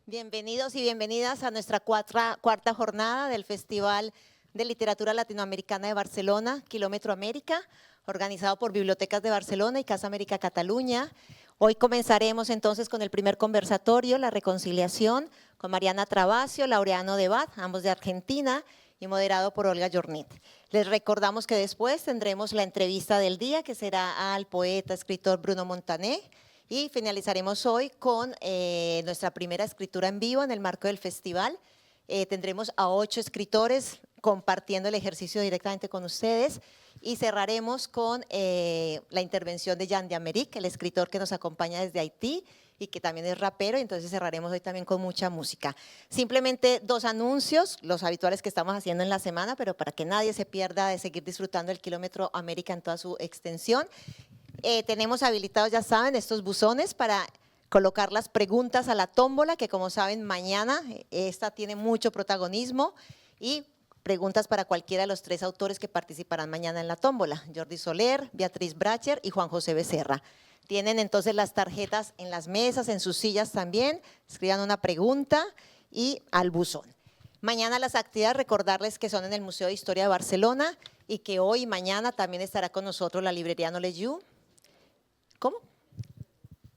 Bienvenidos y bienvenidas a nuestra cuarta jornada del Festival de Literatura Latinoamericana de Barcelona, Kilómetro América, organizado por Bibliotecas de Barcelona y Casa América Cataluña. Hoy comenzaremos entonces con el primer conversatorio, La Reconciliación, con Mariana Travasio, Laureano de Bat, ambos de Argentina, y moderado por Olga Jornit. Les recordamos que después tendremos la entrevista del día, que será al poeta, escritor Bruno Montané, y finalizaremos hoy con nuestra primera escritura en vivo en el marco del festival. Tendremos a 8 escritores compartiendo el ejercicio directamente con ustedes y cerraremos con la intervención de Jan de Amerik, el escritor que nos acompaña desde Haití y que también es rapero, y entonces cerraremos hoy también con mucha música. Simplemente 2 anuncios, los habituales que estamos haciendo en la semana, pero para que nadie se pierda de seguir disfrutando el Kilómetro América en toda su extensión. Tenemos habilitados, ya saben, estos buzones para colocar las preguntas a la tómbola, que como saben mañana esta tiene mucho protagonismo, y preguntas para cualquiera de los 3 autores que participarán mañana en la tómbola, Jordi Soler, Beatriz Bracher y Juan José Becerra. Tienen entonces las tarjetas en las mesas, en sus sillas también, escriban una pregunta y al buzón. Mañana las actividades, recordarles que son en el Museo de Historia de Barcelona y que hoy y mañana también estará con nosotros la librería No Leyu. ¿Cómo?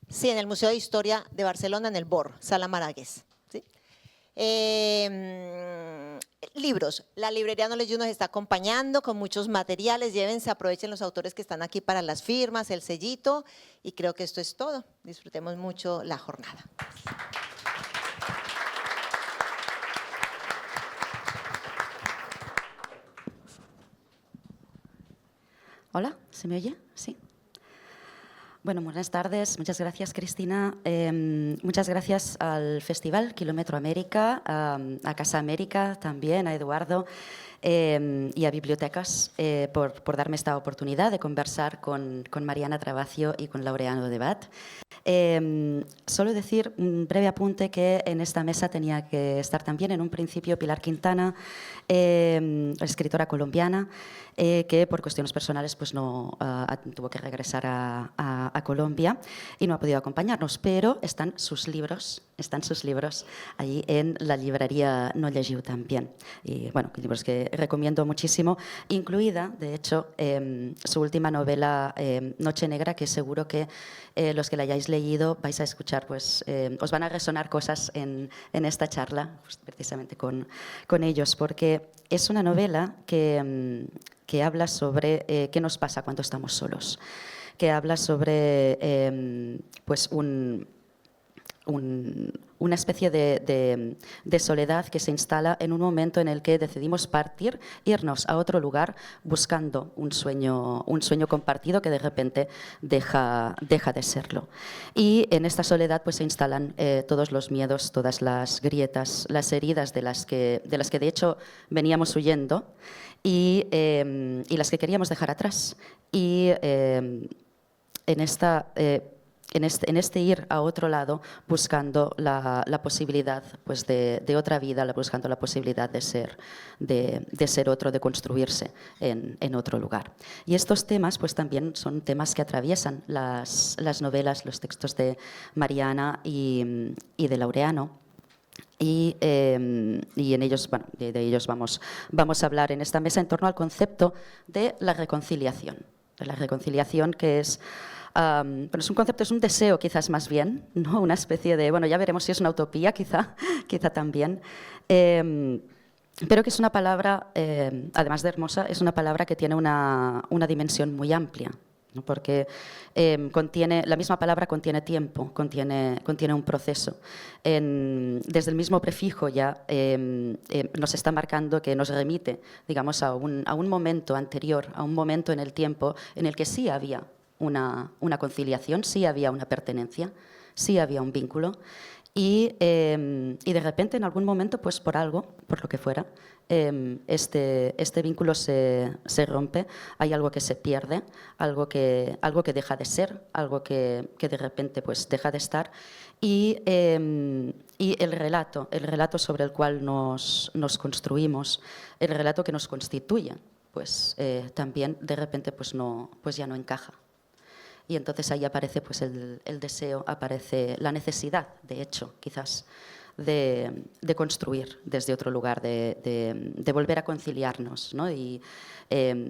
Sí, en el Museo de Historia de Barcelona, en el BOR, Sala Maragués. ¿Sí? Libros. La librería No Leyu nos está acompañando con muchos materiales. Llévense, aprovechen los autores que están aquí para las firmas, el sellito. Y creo que esto es todo. Disfrutemos mucho la jornada. Hola, ¿se me oye? Sí. Bueno, buenas tardes. Muchas gracias, Cristina. Muchas gracias al Festival Kilómetro América, a Casa América también, a Eduardo y a Bibliotecas por darme esta oportunidad de conversar con Mariana Travasio y con Laureano de Bat. Solo decir un breve apunte que en esta mesa tenía que estar también en un principio Pilar Quintana, escritora colombiana, que por cuestiones personales pues no tuvo que regresar a Colombia y no ha podido acompañarnos, pero están sus libros allí en la librería No Leyu también. Y bueno, libros que recomiendo muchísimo, incluida, de hecho, su última novela Noche Negra, que seguro que los que la hayáis leído vais a escuchar, pues os van a resonar cosas en esta charla, pues, precisamente con ellos, porque es una novela que habla sobre qué nos pasa cuando estamos solos, que habla sobre pues una especie de soledad que se instala en un momento en el que decidimos partir, irnos a otro lugar buscando un sueño compartido que de repente deja de serlo. Y en esta soledad pues se instalan todos los miedos, todas las grietas, las heridas de las que de hecho veníamos huyendo y las que queríamos dejar atrás. Y en este ir a otro lado buscando la posibilidad pues de otra vida, buscando la posibilidad de ser otro, de construirse en otro lugar. Y estos temas pues también son temas que atraviesan las novelas, los textos de Mariana y de Laureano. Y en ellos, bueno, de ellos vamos a hablar en esta mesa en torno al concepto de la reconciliación. La reconciliación, que es, bueno, es un concepto, es un deseo quizás más bien, ¿no? Una especie de, bueno, ya veremos si es una utopía quizá también, pero que es una palabra, además de hermosa, es una palabra que tiene una dimensión muy amplia, ¿no? Porque la misma palabra contiene tiempo, contiene un proceso. Desde el mismo prefijo ya nos está marcando que nos remite, digamos, a un momento anterior, a un momento en el tiempo en el que sí había una conciliación, sí había una pertenencia, sí había un vínculo. Y de repente, en algún momento, pues por algo, por lo que fuera, este vínculo se rompe, hay algo que se pierde, algo que deja de ser, algo que de repente pues deja de estar. Y el relato sobre el cual nos construimos, el relato que nos constituye, pues también de repente pues ya no encaja. y entonces ahí aparece pues, el deseo, aparece la necesidad, de hecho, quizás, de construir desde otro lugar, de volver a conciliarnos, ¿no? Y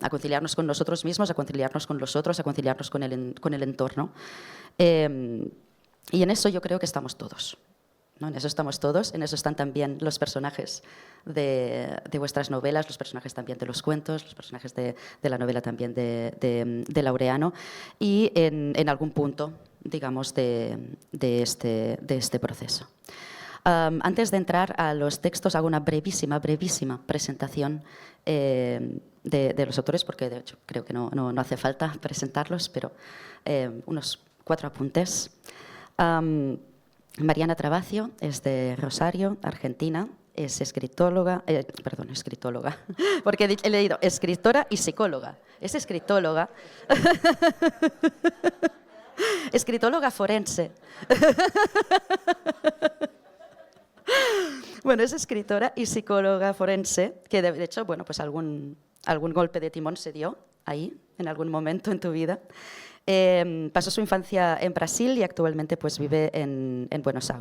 a conciliarnos con nosotros mismos, a conciliarnos con los otros, a conciliarnos con el entorno. Y en eso yo creo que estamos todos, ¿no? En eso estamos todos, en eso están también los personajes de vuestras novelas, los personajes también de los cuentos, los personajes de la novela también de Laureano, y en algún punto, digamos, de este proceso. Antes de entrar a los textos, hago una brevísima presentación de los autores, porque de hecho creo que no hace falta presentarlos, pero unos 4 apuntes. Mariana Trabacio es de Rosario, Argentina. Es escritóloga, porque he leído escritora y psicóloga. Es escritóloga. Escritóloga forense. Bueno, es escritora y psicóloga forense, que de hecho, bueno, pues algún golpe de timón se dio ahí, en algún momento en tu vida. Pasó su infancia en Brasil y actualmente pues, vive en Buenos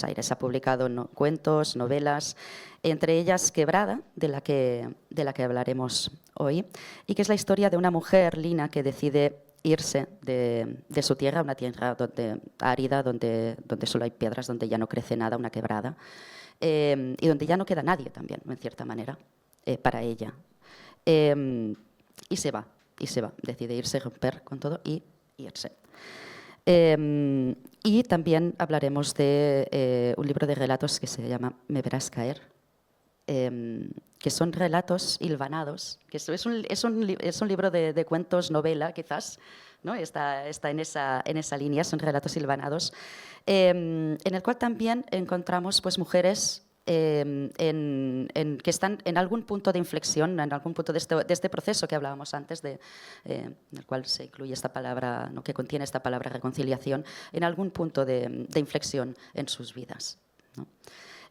Aires. Ha publicado cuentos, novelas, entre ellas Quebrada, de la que hablaremos hoy, y que es la historia de una mujer, Lina, que decide irse de su tierra, una tierra árida, donde solo hay piedras, donde ya no crece nada, una quebrada, y donde ya no queda nadie también, en cierta manera, para ella. Y se va, decide irse, romper con todo y irse. Y también hablaremos de un libro de relatos que se llama Me verás caer, que son relatos hilvanados, que es un libro de cuentos, novela quizás, ¿no? Está en esa línea, son relatos hilvanados, en el cual también encontramos pues, mujeres que están en algún punto de inflexión, en algún punto de este proceso que hablábamos antes, en el cual se incluye esta palabra, ¿no? Que contiene esta palabra reconciliación, en algún punto de inflexión en sus vidas, ¿no?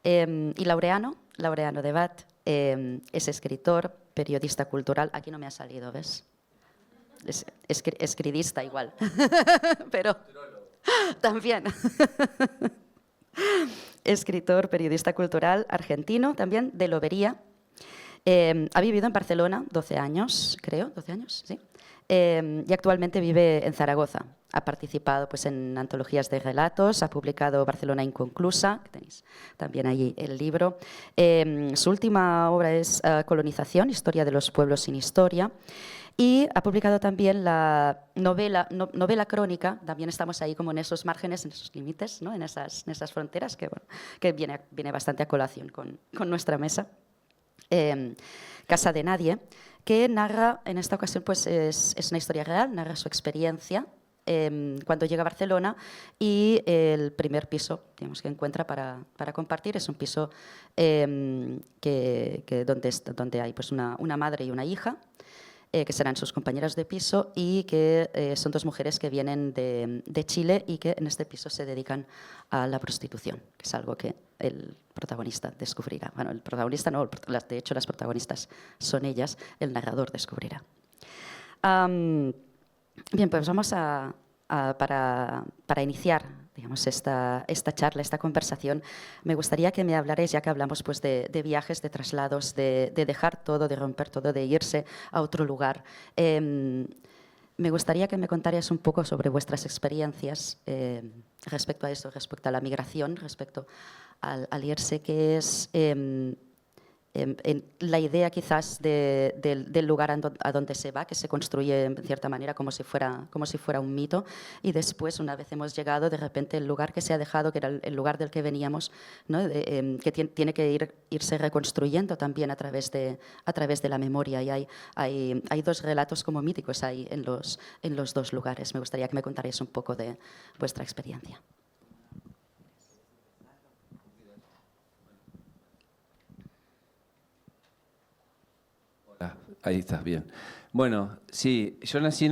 Y Laureano de Bat es escritor, periodista cultural. Aquí no me ha salido, ¿ves? Es escridista igual, pero también. Escritor, periodista cultural, argentino, también de Lobería. Ha vivido en Barcelona 12 años, creo, 12 años, sí. Y actualmente vive en Zaragoza. Ha participado pues, en antologías de relatos, ha publicado Barcelona Inconclusa, que tenéis también allí el libro. Su última obra es Colonización, Historia de los pueblos sin historia. Y ha publicado también la novela crónica, también estamos ahí como en esos márgenes, en esos límites, ¿no? en esas fronteras, que, bueno, que viene bastante a colación con nuestra mesa. Casa de Nadie, que narra, en esta ocasión pues es una historia real, narra su experiencia cuando llega a Barcelona, y el primer piso, digamos, que encuentra para compartir es un piso donde hay pues, una madre y una hija, que serán sus compañeras de piso, y que son 2 mujeres que vienen de Chile y que en este piso se dedican a la prostitución, que es algo que el protagonista descubrirá. Bueno, el protagonista no, de hecho las protagonistas son ellas, el narrador descubrirá. Bien, pues vamos para iniciar, digamos, esta charla, esta conversación. Me gustaría que me hablarais, ya que hablamos pues, de viajes, de traslados, de dejar todo, de romper todo, de irse a otro lugar. Me gustaría que me contarais un poco sobre vuestras experiencias respecto a eso, respecto a la migración, respecto al irse, que es en la idea quizás del lugar a donde se va, que se construye en cierta manera como si fuera un mito, y después, una vez hemos llegado, de repente el lugar que se ha dejado, que era el lugar del que veníamos, ¿no? Que tiene que irse reconstruyendo también a través de la memoria, y hay 2 relatos como míticos ahí en los 2 lugares. Me gustaría que me contarais un poco de vuestra experiencia. Ahí estás, bien. Bueno, sí, yo nací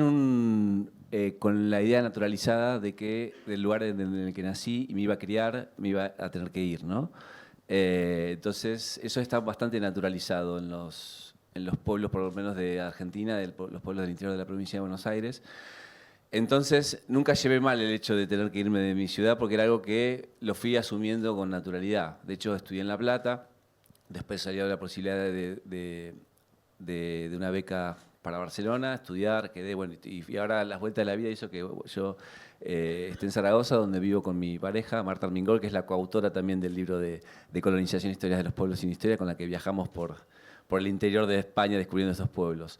con la idea naturalizada de que del lugar en el que nací y me iba a criar, me iba a tener que ir, ¿no? Entonces, eso está bastante naturalizado en los pueblos, por lo menos de Argentina, los pueblos del interior de la provincia de Buenos Aires. Entonces, nunca llevé mal el hecho de tener que irme de mi ciudad porque era algo que lo fui asumiendo con naturalidad. De hecho, estudié en La Plata, después salió la posibilidad de una beca para Barcelona, estudiar, quedé, bueno, y ahora las vueltas de la vida hizo que yo esté en Zaragoza, donde vivo con mi pareja, Marta Armengol, que es la coautora también del libro de Colonización e Historias de los Pueblos sin Historia, con la que viajamos por el interior de España descubriendo estos pueblos.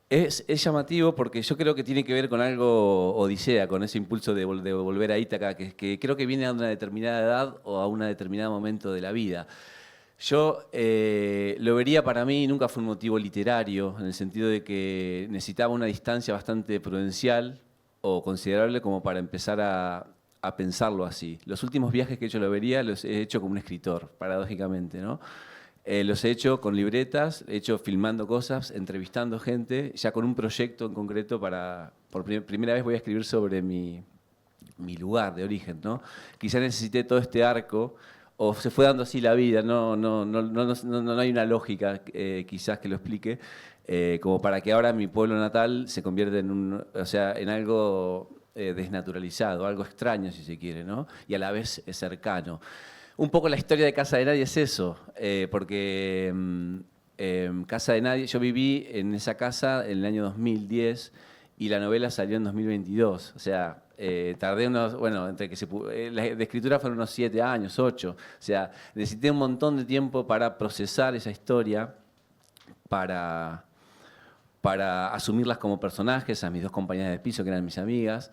Es llamativo porque yo creo que tiene que ver con algo odisea, con ese impulso de volver a Ítaca, que creo que viene a una determinada edad o a un determinado momento de la vida. Yo lo vería para mí, nunca fue un motivo literario, en el sentido de que necesitaba una distancia bastante prudencial o considerable como para empezar a pensarlo así. Los últimos viajes que yo lo vería los he hecho como un escritor, paradójicamente, ¿no? Los he hecho con libretas, he hecho filmando cosas, entrevistando gente, ya con un proyecto en concreto por primera vez voy a escribir sobre mi lugar de origen, ¿no? Quizá necesité todo este arco, o se fue dando así la vida, no hay una lógica quizás que lo explique, como para que ahora mi pueblo natal se convierta en algo desnaturalizado, algo extraño si se quiere, ¿no? Y a la vez cercano. Un poco la historia de Casa de Nadie es eso, porque Casa de Nadie, yo viví en esa casa en el año 2010 y la novela salió en 2022. O sea, tardé entre que la de escritura fueron unos 7 años, 8. O sea, necesité un montón de tiempo para procesar esa historia, para asumirlas como personajes, a mis 2 compañeras de piso, que eran mis amigas,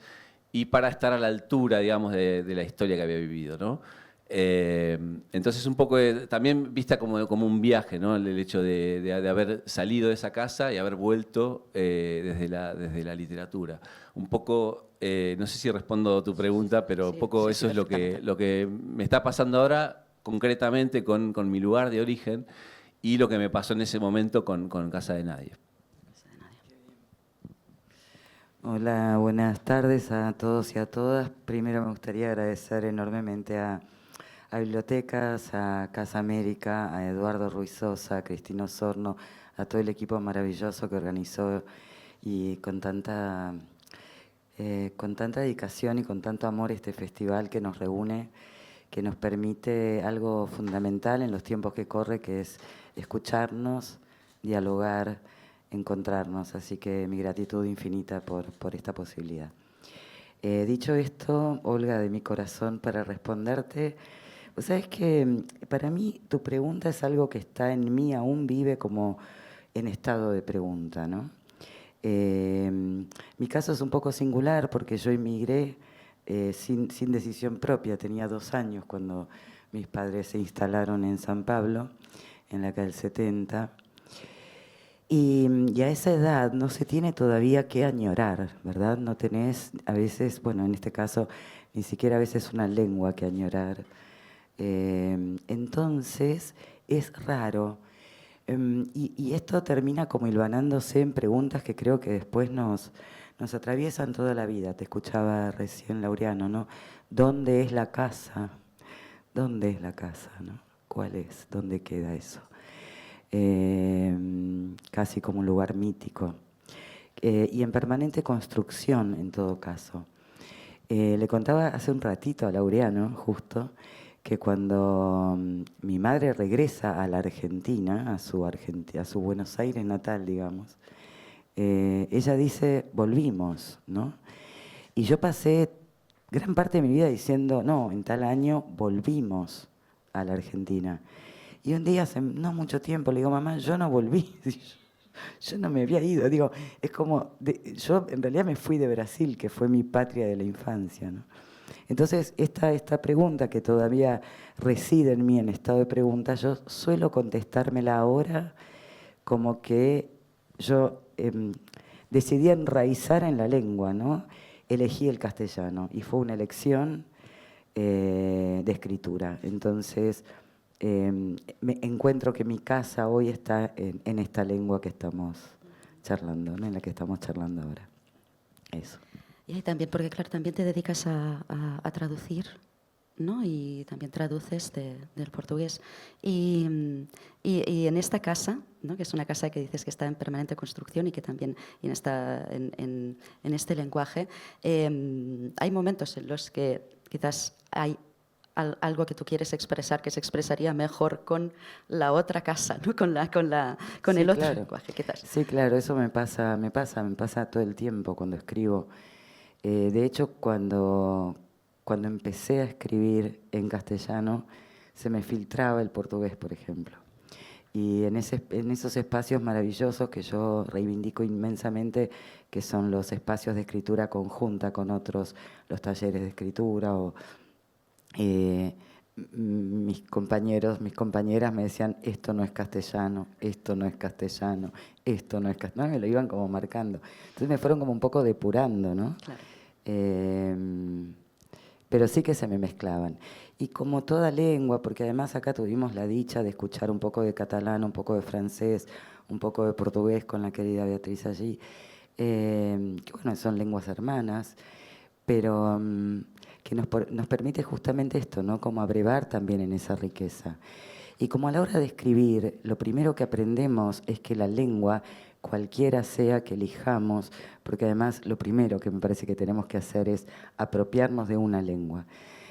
y para estar a la altura, digamos, de la historia que había vivido, ¿no? Entonces un poco también vista como un viaje, ¿no? El hecho de haber salido de esa casa y haber vuelto desde la literatura. Un poco, no sé si respondo a tu pregunta, pero un poco eso es lo que me está pasando ahora concretamente con mi lugar de origen y lo que me pasó en ese momento con Casa de Nadie. Hola, buenas tardes a todos y a todas. Primero me gustaría agradecer enormemente a Bibliotecas, a Casa América, a Eduardo Ruiz Sosa, a Cristina Osorno, a todo el equipo maravilloso que organizó y con tanta dedicación y con tanto amor este festival que nos reúne, que nos permite algo fundamental en los tiempos que corre, que es escucharnos, dialogar, encontrarnos. Así que mi gratitud infinita por esta posibilidad. Dicho esto, Olga, de mi corazón, para responderte, pues sabes que para mí tu pregunta es algo que está en mí, aún vive como en estado de pregunta, ¿no? Mi caso es un poco singular porque yo emigré sin decisión propia. Tenía 2 años cuando mis padres se instalaron en San Pablo, en la calle 70. Y a esa edad no se tiene todavía que añorar, ¿verdad? No tenés a veces, bueno, en este caso, ni siquiera a veces una lengua que añorar. Entonces, es raro. Y esto termina como hilvanándose en preguntas que creo que después nos atraviesan toda la vida. Te escuchaba recién, Laureano, ¿no? ¿Dónde es la casa? ¿Dónde es la casa, no? ¿Cuál es? ¿Dónde queda eso? Casi como un lugar mítico. Y en permanente construcción, en todo caso. Le contaba hace un ratito a Laureano, justo, que cuando mi madre regresa a la Argentina, a su Buenos Aires natal, digamos, ella dice, volvimos, ¿no? Y yo pasé gran parte de mi vida diciendo, no, en tal año volvimos a la Argentina. Y un día, hace no mucho tiempo, le digo, mamá, yo no volví, yo no me había ido. Digo, es como, yo en realidad me fui de Brasil, que fue mi patria de la infancia, ¿no? Entonces, esta pregunta que todavía reside en mí en estado de pregunta, yo suelo contestármela ahora como que yo decidí enraizar en la lengua, ¿no? Elegí el castellano y fue una elección de escritura. Entonces, me encuentro que mi casa hoy está en esta lengua que estamos charlando, ¿no? En la que estamos charlando ahora. Eso. Y ahí también, porque claro, también te dedicas a traducir, ¿no? Y también traduces del portugués. Y en esta casa ¿no? Que es una casa que dices que está en permanente construcción y que también en este lenguaje hay momentos en los que quizás hay algo que tú quieres expresar que se expresaría mejor con la otra casa, ¿no? con Sí, el otro claro. lenguaje, quizás. Sí, claro, eso me pasa todo el tiempo cuando escribo. De hecho, cuando empecé a escribir en castellano, se me filtraba el portugués, por ejemplo. Y en esos espacios maravillosos que yo reivindico inmensamente, que son los espacios de escritura conjunta con otros, los talleres de escritura o mis compañeros, mis compañeras me decían, esto no es castellano, esto no es castellano, esto no es castellano, me lo iban como marcando. Entonces me fueron como un poco depurando, ¿no? Claro. Pero sí que se me mezclaban. Y como toda lengua, porque además acá tuvimos la dicha de escuchar un poco de catalán, un poco de francés, un poco de portugués con la querida Beatriz allí, que bueno, son lenguas hermanas, pero que nos permite justamente esto, ¿no? Como abrevar también en esa riqueza. Y como a la hora de escribir, lo primero que aprendemos es que la lengua, cualquiera sea que elijamos, porque además lo primero que me parece que tenemos que hacer es apropiarnos de una lengua.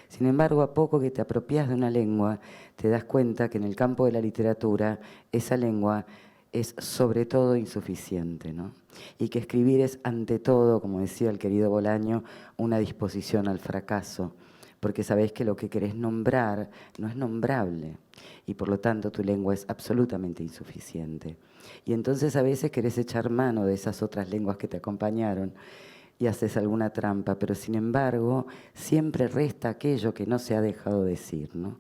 Sin embargo, a poco que te apropias de una lengua, te das cuenta que en el campo de la literatura esa lengua es sobre todo insuficiente, ¿no? Y que escribir es ante todo, como decía el querido Bolaño, una disposición al fracaso, porque sabés que lo que querés nombrar no es nombrable y por lo tanto tu lengua es absolutamente insuficiente. Y entonces a veces querés echar mano de esas otras lenguas que te acompañaron y haces alguna trampa, pero sin embargo siempre resta aquello que no se ha dejado decir, ¿no?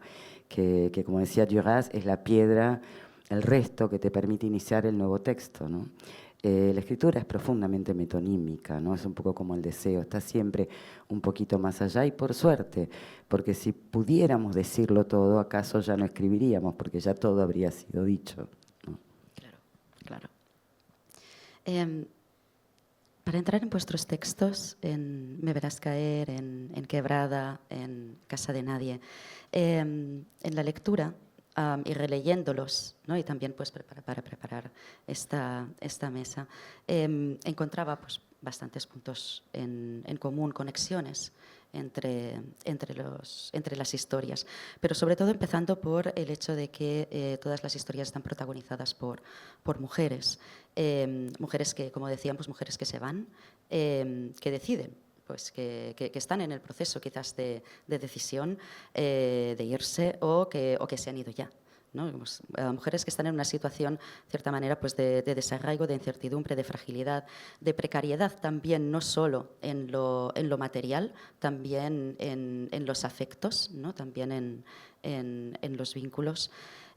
Que como decía Duras, es la piedra, el resto que te permite iniciar el nuevo texto, ¿no? La escritura es profundamente metonímica, ¿no? Es un poco como el deseo, está siempre un poquito más allá y por suerte, porque si pudiéramos decirlo todo, acaso ya no escribiríamos, porque ya todo habría sido dicho, ¿no? Claro, claro. Para entrar en vuestros textos, en Me verás caer, en Quebrada, en Casa de nadie, en la lectura y releyéndolos, ¿no? Y también pues, para preparar esta mesa, encontraba pues, bastantes puntos en común, conexiones entre las historias, pero sobre todo empezando por el hecho de que todas las historias están protagonizadas por mujeres, mujeres que, como decíamos, mujeres que se van, que deciden, pues que están en el proceso quizás de decisión de irse o que se han ido ya, ¿no? Mujeres que están en una situación, de cierta manera, pues de desarraigo, de incertidumbre, de fragilidad, de precariedad también, no solo en lo material, también en los afectos, ¿no? También en los vínculos.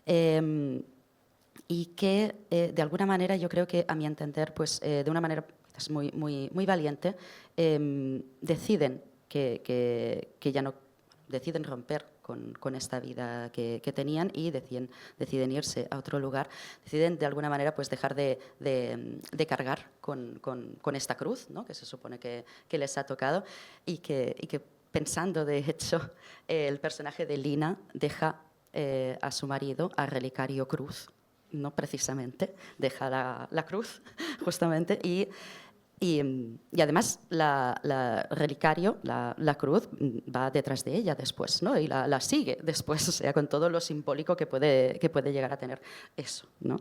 Y que, de alguna manera, yo creo que, a mi entender, pues, de una manera muy valiente, deciden que ya no deciden romper con esta vida que tenían y deciden irse a otro lugar, deciden de alguna manera pues dejar de cargar con esta cruz, ¿no? Que se supone que les ha tocado y que pensando, de hecho, el personaje de Lina deja a su marido, a Relicario Cruz, no precisamente, deja la cruz justamente y además la Relicario, la cruz, va detrás de ella después, ¿no? Y la sigue después, o sea, con todo lo simbólico que puede llegar a tener eso, ¿no?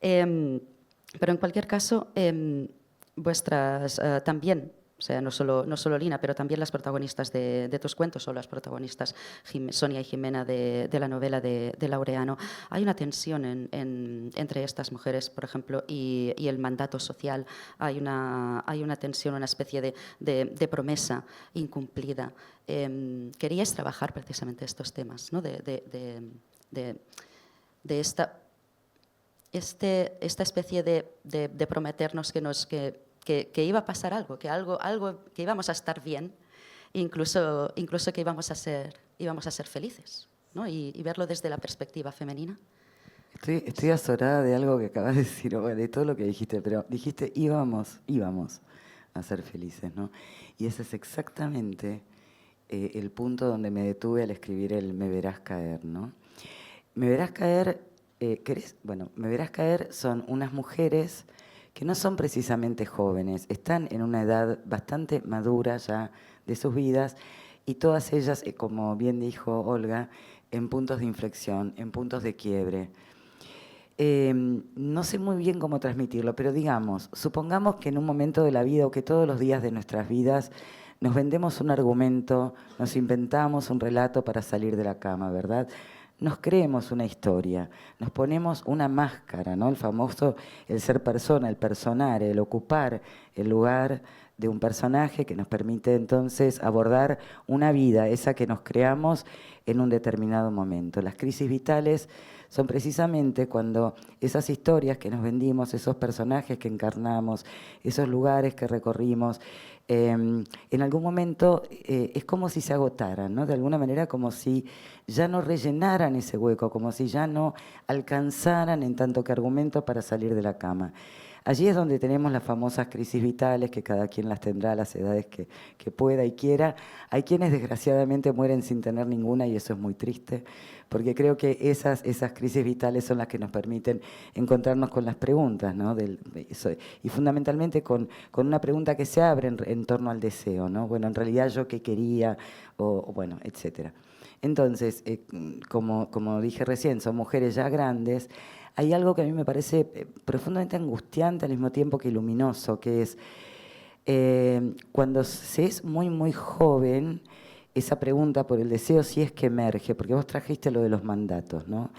Pero en cualquier caso, vuestras también, o sea, no solo Lina, pero también las protagonistas de tus cuentos o las protagonistas, Sonia y Jimena, de la novela de Laureano. Hay una tensión entre estas mujeres, por ejemplo, y el mandato social. Hay una tensión, una especie de promesa incumplida. Queríais trabajar precisamente estos temas, ¿no? de esta especie de prometernos que iba a pasar algo, que íbamos a estar bien, incluso que íbamos a ser felices, ¿no? Y verlo desde la perspectiva femenina. Estoy azorada de algo que acabas de decir, o de todo lo que dijiste, pero dijiste íbamos a ser felices, ¿no? Y ese es exactamente el punto donde me detuve al escribir el Me verás caer, ¿no? Me verás caer Bueno, Me verás caer son unas mujeres que no son precisamente jóvenes, están en una edad bastante madura ya de sus vidas y todas ellas, como bien dijo Olga, en puntos de inflexión, en puntos de quiebre. No sé muy bien cómo transmitirlo, pero digamos, supongamos que en un momento de la vida o que todos los días de nuestras vidas nos vendemos un argumento, nos inventamos un relato para salir de la cama, ¿verdad? Nos creemos una historia, nos ponemos una máscara, ¿no? El famoso, el ser persona, el personar, el ocupar el lugar de un personaje que nos permite entonces abordar una vida, esa que nos creamos en un determinado momento. Las crisis vitales son precisamente cuando esas historias que nos vendimos, esos personajes que encarnamos, esos lugares que recorrimos, en algún momento es como si se agotaran, ¿no? De alguna manera como si ya no rellenaran ese hueco, como si ya no alcanzaran en tanto que argumento para salir de la cama. Allí es donde tenemos las famosas crisis vitales, que cada quien las tendrá a las edades que pueda y quiera. Hay quienes desgraciadamente mueren sin tener ninguna y eso es muy triste, porque creo que esas crisis vitales son las que nos permiten encontrarnos con las preguntas, ¿no? Y fundamentalmente con una pregunta que se abre en torno al deseo, ¿no? Bueno, en realidad yo qué quería, o bueno, etcétera. Entonces, como dije recién, son mujeres ya grandes. Hay algo que a mí me parece profundamente angustiante al mismo tiempo que luminoso, que es cuando se es muy, muy joven, esa pregunta por el deseo sí es que emerge, porque vos trajiste lo de los mandatos, ¿no?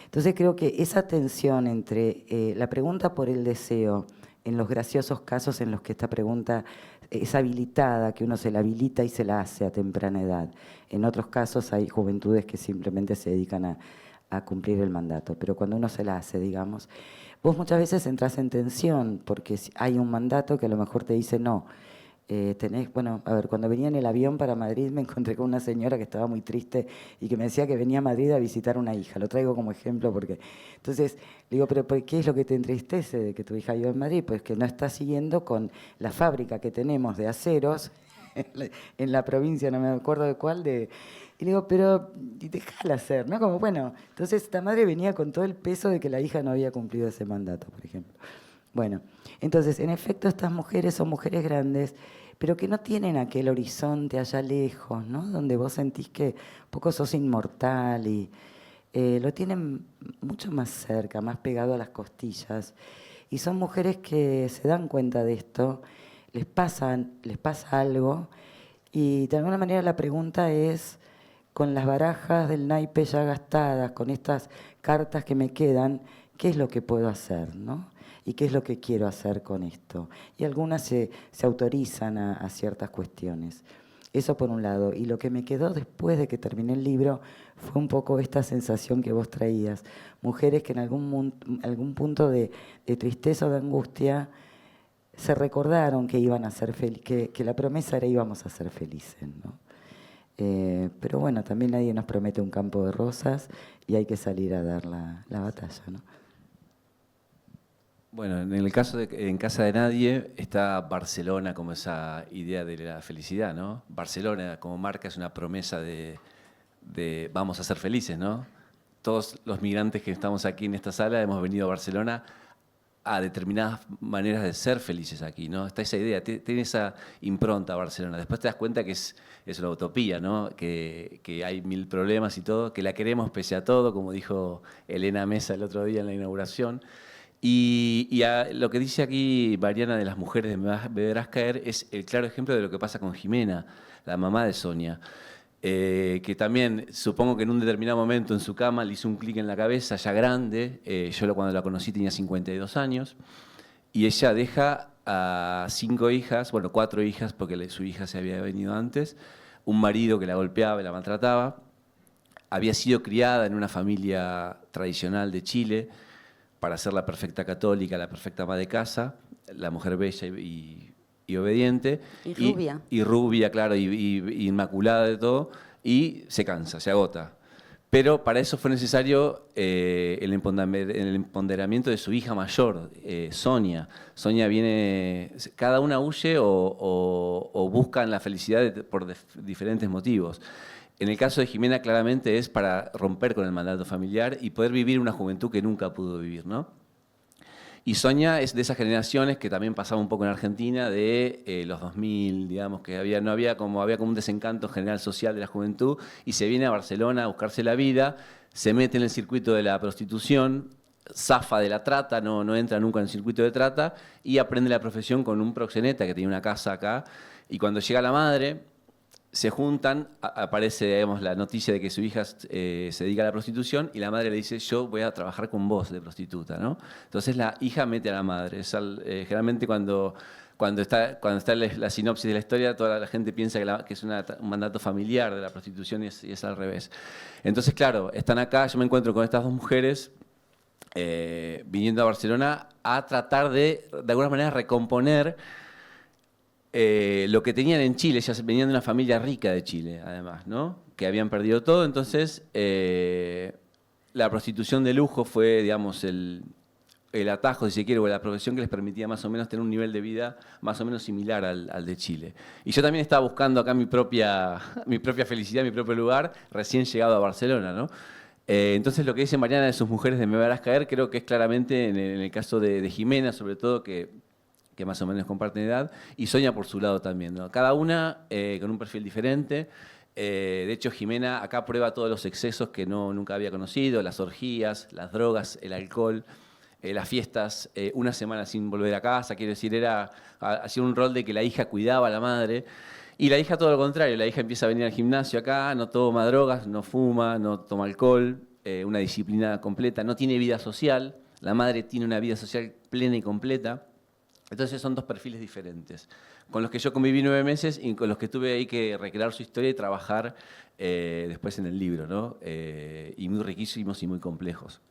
Entonces creo que esa tensión entre la pregunta por el deseo, en los graciosos casos en los que esta pregunta es habilitada, que uno se la habilita y se la hace a temprana edad. En otros casos hay juventudes que simplemente se dedican a cumplir el mandato, pero cuando uno se la hace, digamos, vos muchas veces entras en tensión porque hay un mandato que a lo mejor te dice no. Bueno, a ver, cuando venía en el avión para Madrid me encontré con una señora que estaba muy triste y que me decía que venía a Madrid a visitar una hija. Lo traigo como ejemplo porque... Entonces, le digo, pero ¿qué es lo que te entristece de que tu hija viva en Madrid? Pues que no está siguiendo con la fábrica que tenemos de aceros en la provincia, no me acuerdo de cuál, y le digo, pero déjala hacer, ¿no? Como, bueno, entonces esta madre venía con todo el peso de que la hija no había cumplido ese mandato, por ejemplo. Bueno, entonces, en efecto, estas mujeres son mujeres grandes, pero que no tienen aquel horizonte allá lejos, ¿no? Donde vos sentís que un poco sos inmortal y lo tienen mucho más cerca, más pegado a las costillas. Y son mujeres que se dan cuenta de esto, les pasa algo, y de alguna manera la pregunta es, con las barajas del naipe ya gastadas, con estas cartas que me quedan, ¿qué es lo que puedo hacer, no? ¿Y qué es lo que quiero hacer con esto? Y algunas se autorizan a ciertas cuestiones. Eso por un lado. Y lo que me quedó después de que terminé el libro fue un poco esta sensación que vos traías. Mujeres que en algún punto de tristeza o de angustia se recordaron que iban a ser que la promesa era íbamos a ser felices, ¿no? Pero bueno, también nadie nos promete un campo de rosas y hay que salir a dar la batalla, ¿no? Bueno, en el caso de En casa de nadie está Barcelona como esa idea de la felicidad, ¿no? Barcelona como marca es una promesa de vamos a ser felices, ¿no? Todos los migrantes que estamos aquí en esta sala hemos venido a Barcelona a determinadas maneras de ser felices aquí, ¿no? Está esa idea, tiene esa impronta Barcelona. Después te das cuenta que es una utopía, ¿no? Que hay mil problemas y todo, que la queremos pese a todo, como dijo Elena Mesa el otro día en la inauguración. Y lo que dice aquí Mariana de las mujeres de Me verás caer es el claro ejemplo de lo que pasa con Jimena, la mamá de Sonia, que también supongo que en un determinado momento en su cama le hizo un clic en la cabeza, ya grande, yo cuando la conocí tenía 52 años, y ella deja a 5 hijas, bueno, 4 hijas porque su hija se había venido antes, un marido que la golpeaba y la maltrataba, había sido criada en una familia tradicional de Chile, para ser la perfecta católica, la perfecta ama de casa, la mujer bella y obediente. Y rubia. Y rubia, claro, y inmaculada de todo, y se cansa, se agota. Pero para eso fue necesario el empoderamiento de su hija mayor, Sonia. Sonia viene, cada una huye o buscan la felicidad por diferentes motivos. En el caso de Jimena, claramente es para romper con el mandato familiar y poder vivir una juventud que nunca pudo vivir, ¿no? Y Sonia es de esas generaciones que también pasaba un poco en Argentina, de los 2000, digamos, que había como un desencanto general social de la juventud, y se viene a Barcelona a buscarse la vida, se mete en el circuito de la prostitución, zafa de la trata, no entra nunca en el circuito de trata, y aprende la profesión con un proxeneta que tenía una casa acá, y cuando llega la madre, se juntan, aparece, digamos, la noticia de que su hija se dedica a la prostitución, y la madre le dice, yo voy a trabajar con vos de prostituta, ¿no? Entonces la hija mete a la madre. Generalmente cuando está la sinopsis de la historia, toda la gente piensa que es un mandato familiar de la prostitución, y es al revés. Entonces, claro, están acá, yo me encuentro con estas dos mujeres viniendo a Barcelona a tratar de alguna manera, recomponer lo que tenían en Chile. Ellas venían de una familia rica de Chile, además, ¿no? Que habían perdido todo. Entonces, la prostitución de lujo fue, digamos, el atajo, si se quiere, o la profesión que les permitía más o menos tener un nivel de vida más o menos similar al de Chile. Y yo también estaba buscando acá mi propia felicidad, mi propio lugar, recién llegado a Barcelona, ¿no? Entonces, lo que dice Mariana de sus mujeres de Me verás caer, creo que es claramente en el caso de Jimena, sobre todo, que más o menos comparten edad, y Sonia por su lado también, ¿no? Cada una con un perfil diferente. De hecho, Jimena acá prueba todos los excesos que nunca había conocido, las orgías, las drogas, el alcohol, las fiestas, una semana sin volver a casa, quiero decir, hacía un rol de que la hija cuidaba a la madre, y la hija todo lo contrario, la hija empieza a venir al gimnasio acá, no toma drogas, no fuma, no toma alcohol, una disciplina completa, no tiene vida social, la madre tiene una vida social plena y completa. Entonces son dos perfiles diferentes, con los que yo conviví 9 meses y con los que tuve ahí que recrear su historia y trabajar después en el libro, ¿no? Y muy riquísimos y muy complejos.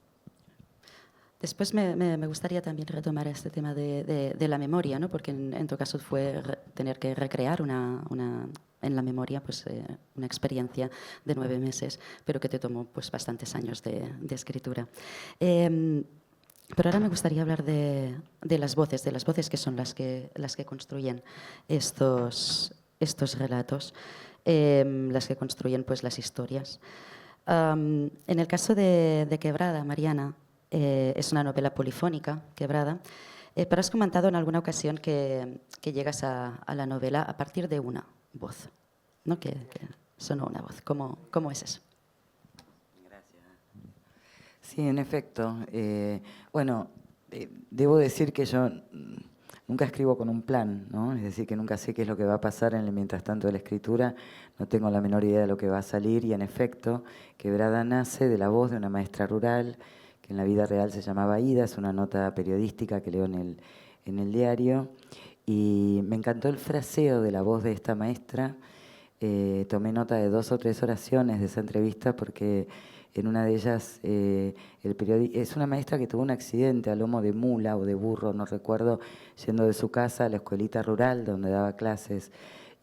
Después me gustaría también retomar este tema de la memoria, ¿no? Porque en tu caso fue tener que recrear en la memoria pues, una experiencia de 9 meses, pero que te tomó pues, bastantes años de escritura. Pero ahora me gustaría hablar de las voces que son las que construyen estos relatos, las que construyen pues, las historias. En el caso de Quebrada, Mariana, es una novela polifónica, Quebrada, pero has comentado en alguna ocasión que llegas a la novela a partir de una voz, ¿no? que sonó una voz. ¿Cómo es eso? Sí, en efecto. Bueno, debo decir que yo nunca escribo con un plan, ¿no? Es decir, que nunca sé qué es lo que va a pasar en el mientras tanto de la escritura, no tengo la menor idea de lo que va a salir, y en efecto, Quebrada nace de la voz de una maestra rural, que en la vida real se llamaba Ida, es una nota periodística que leo en el diario, y me encantó el fraseo de la voz de esta maestra. Tomé nota de 2 o 3 oraciones de esa entrevista porque en una de ellas es una maestra que tuvo un accidente a lomo de mula o de burro, no recuerdo, yendo de su casa a la escuelita rural donde daba clases,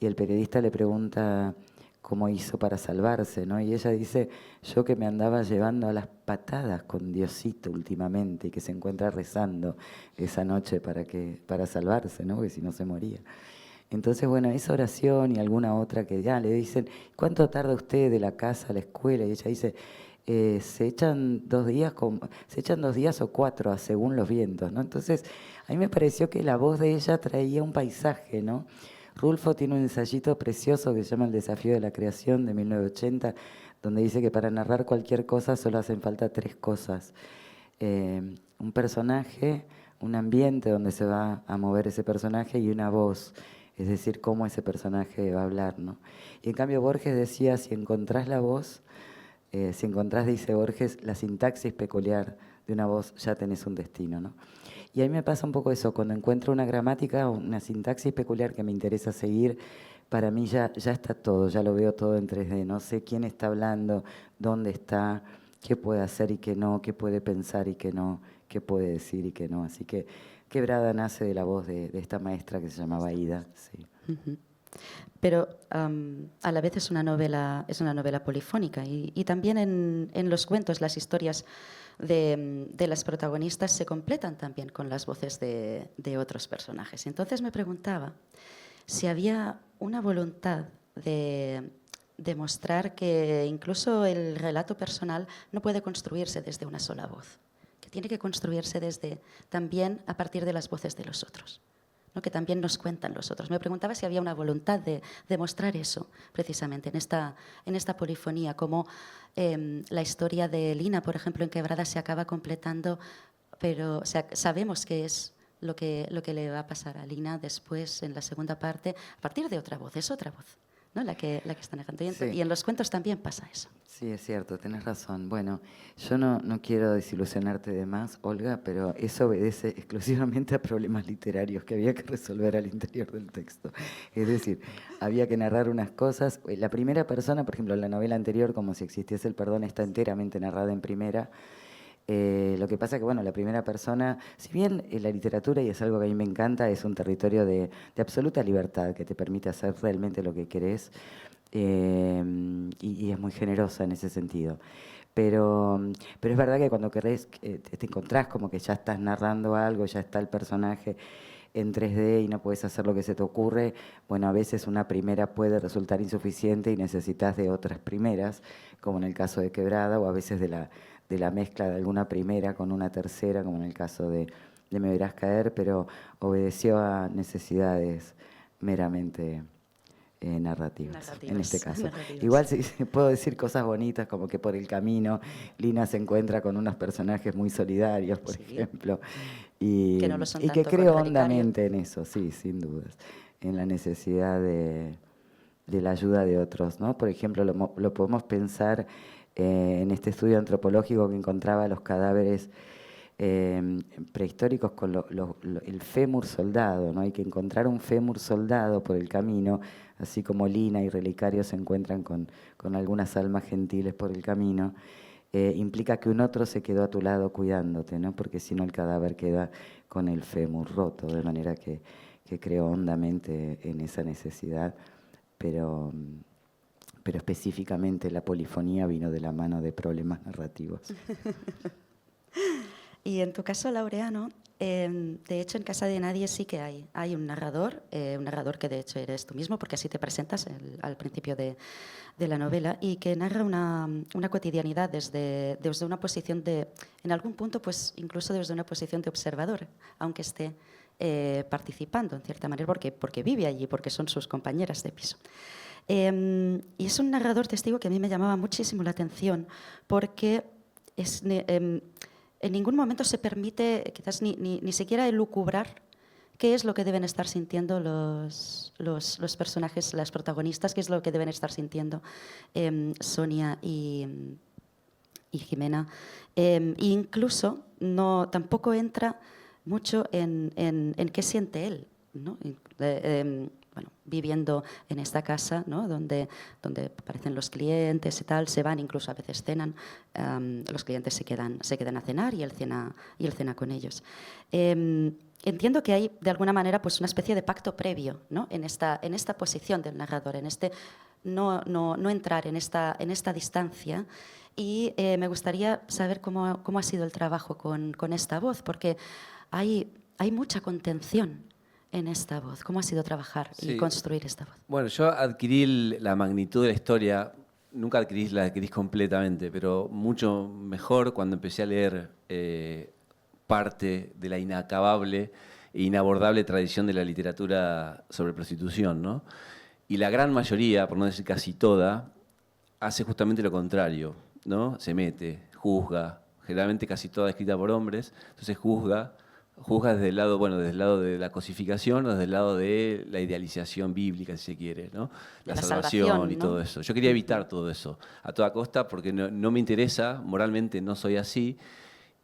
y el periodista le pregunta cómo hizo para salvarse, ¿no? Y ella dice, yo que me andaba llevando a las patadas con Diosito últimamente y que se encuentra rezando esa noche para salvarse, ¿no? Porque si no se moría. Entonces, bueno, esa oración y alguna otra que ya le dicen, ¿cuánto tarda usted de la casa a la escuela? Y ella dice, se echan 2 días o 4, según los vientos, ¿no? Entonces, a mí me pareció que la voz de ella traía un paisaje, ¿no? Rulfo tiene un ensayito precioso que se llama El desafío de la creación, de 1980, donde dice que para narrar cualquier cosa solo hacen falta 3 cosas. Un personaje, un ambiente donde se va a mover ese personaje y una voz, es decir, cómo ese personaje va a hablar, ¿no? Y en cambio Borges decía, si encontrás la voz, si encontrás, dice Borges, la sintaxis peculiar de una voz, ya tenés un destino, ¿no? Y a mí me pasa un poco eso, cuando encuentro una gramática o una sintaxis peculiar que me interesa seguir, para mí ya está todo, ya lo veo todo en 3D, no sé quién está hablando, dónde está, qué puede hacer y qué no, qué puede pensar y qué no, qué puede decir y qué no. Así que Quebrada nace de la voz de esta maestra que se llamaba Ida. Sí. Uh-huh. Pero a la vez es una novela polifónica y también en los cuentos, las historias de las protagonistas se completan también con las voces de otros personajes. Entonces me preguntaba si había una voluntad de demostrar que incluso el relato personal no puede construirse desde una sola voz, que tiene que construirse también a partir de las voces de los otros, ¿no? Que también nos cuentan los otros. Me preguntaba si había una voluntad de demostrar eso, precisamente, en esta polifonía, como la historia de Lina, por ejemplo, en Quebrada se acaba completando, pero o sea, sabemos que es lo que le va a pasar a Lina después, en la segunda parte, a partir de otra voz, es otra voz, ¿no? La que está narrando. Y en los cuentos también pasa eso. Sí, es cierto, tenés razón. Bueno, yo no quiero desilusionarte de más, Olga, pero eso obedece exclusivamente a problemas literarios que había que resolver al interior del texto. Es decir, había que narrar unas cosas. La primera persona, por ejemplo, en la novela anterior, Como si existiese el perdón, está enteramente narrada en primera. Lo que pasa que, bueno, la primera persona, si bien la literatura, y es algo que a mí me encanta, es un territorio de absoluta libertad que te permite hacer realmente lo que querés, y es muy generosa en ese sentido. Pero es verdad que cuando querés, te encontrás como que ya estás narrando algo, ya está el personaje en 3D y no puedes hacer lo que se te ocurre. Bueno, a veces una primera puede resultar insuficiente y necesitas de otras primeras, como en el caso de Quebrada, o a veces de la mezcla de alguna primera con una tercera, como en el caso de Me verás caer, pero obedeció a necesidades meramente narrativas, en este caso. Narrativas. Igual sí, puedo decir cosas bonitas, como que por el camino Lina se encuentra con unos personajes muy solidarios, por ejemplo, y que no lo son y que tanto creo con Relicario. hondamente en eso, sí, sin dudas, en la necesidad de la ayuda de otros, ¿no? Por ejemplo, lo podemos pensar en este estudio antropológico que encontraba los cadáveres prehistóricos con el fémur soldado, ¿no? Hay que encontrar un fémur soldado por el camino, así como Lina y Relicario se encuentran con algunas almas gentiles por el camino. Implica que un otro se quedó a tu lado cuidándote, ¿no? Porque si no el cadáver queda con el fémur roto, de manera que creo hondamente en esa necesidad, pero específicamente la polifonía vino de la mano de problemas narrativos. Y en tu caso, Laureano, de hecho en Casa de Nadie sí que hay un narrador que de hecho eres tú mismo, porque así te presentas al principio de la novela, y que narra una cotidianidad desde una posición en algún punto, pues incluso desde una posición de observador, aunque esté participando en cierta manera, porque vive allí, porque son sus compañeras de piso. Y es un narrador testigo que a mí me llamaba muchísimo la atención, porque en ningún momento se permite quizás ni siquiera elucubrar qué es lo que deben estar sintiendo los personajes, las protagonistas, qué es lo que deben estar sintiendo Sonia y Jimena. Incluso tampoco entra mucho en qué siente él, ¿no? Bueno, viviendo en esta casa, ¿no? donde aparecen los clientes y tal, se van, incluso a veces cenan, los clientes se quedan a cenar y él cena con ellos. Entiendo que hay, de alguna manera, pues una especie de pacto previo, ¿no? en esta posición del narrador, en no entrar en esta distancia. Y me gustaría saber cómo ha sido el trabajo con esta voz, porque hay mucha contención en esta voz. ¿Cómo ha sido trabajar y construir esta voz? Bueno, yo adquirí la magnitud de la historia, nunca la adquirí completamente, pero mucho mejor cuando empecé a leer parte de la inacabable e inabordable tradición de la literatura sobre prostitución, ¿no? Y la gran mayoría, por no decir casi toda, hace justamente lo contrario, ¿no? Se mete, juzga, generalmente casi toda escrita por hombres, entonces juzga desde el lado de la cosificación o desde el lado de la idealización bíblica, si se quiere, ¿no? La salvación y todo eso. Yo quería evitar todo eso a toda costa porque no me interesa, moralmente no soy así.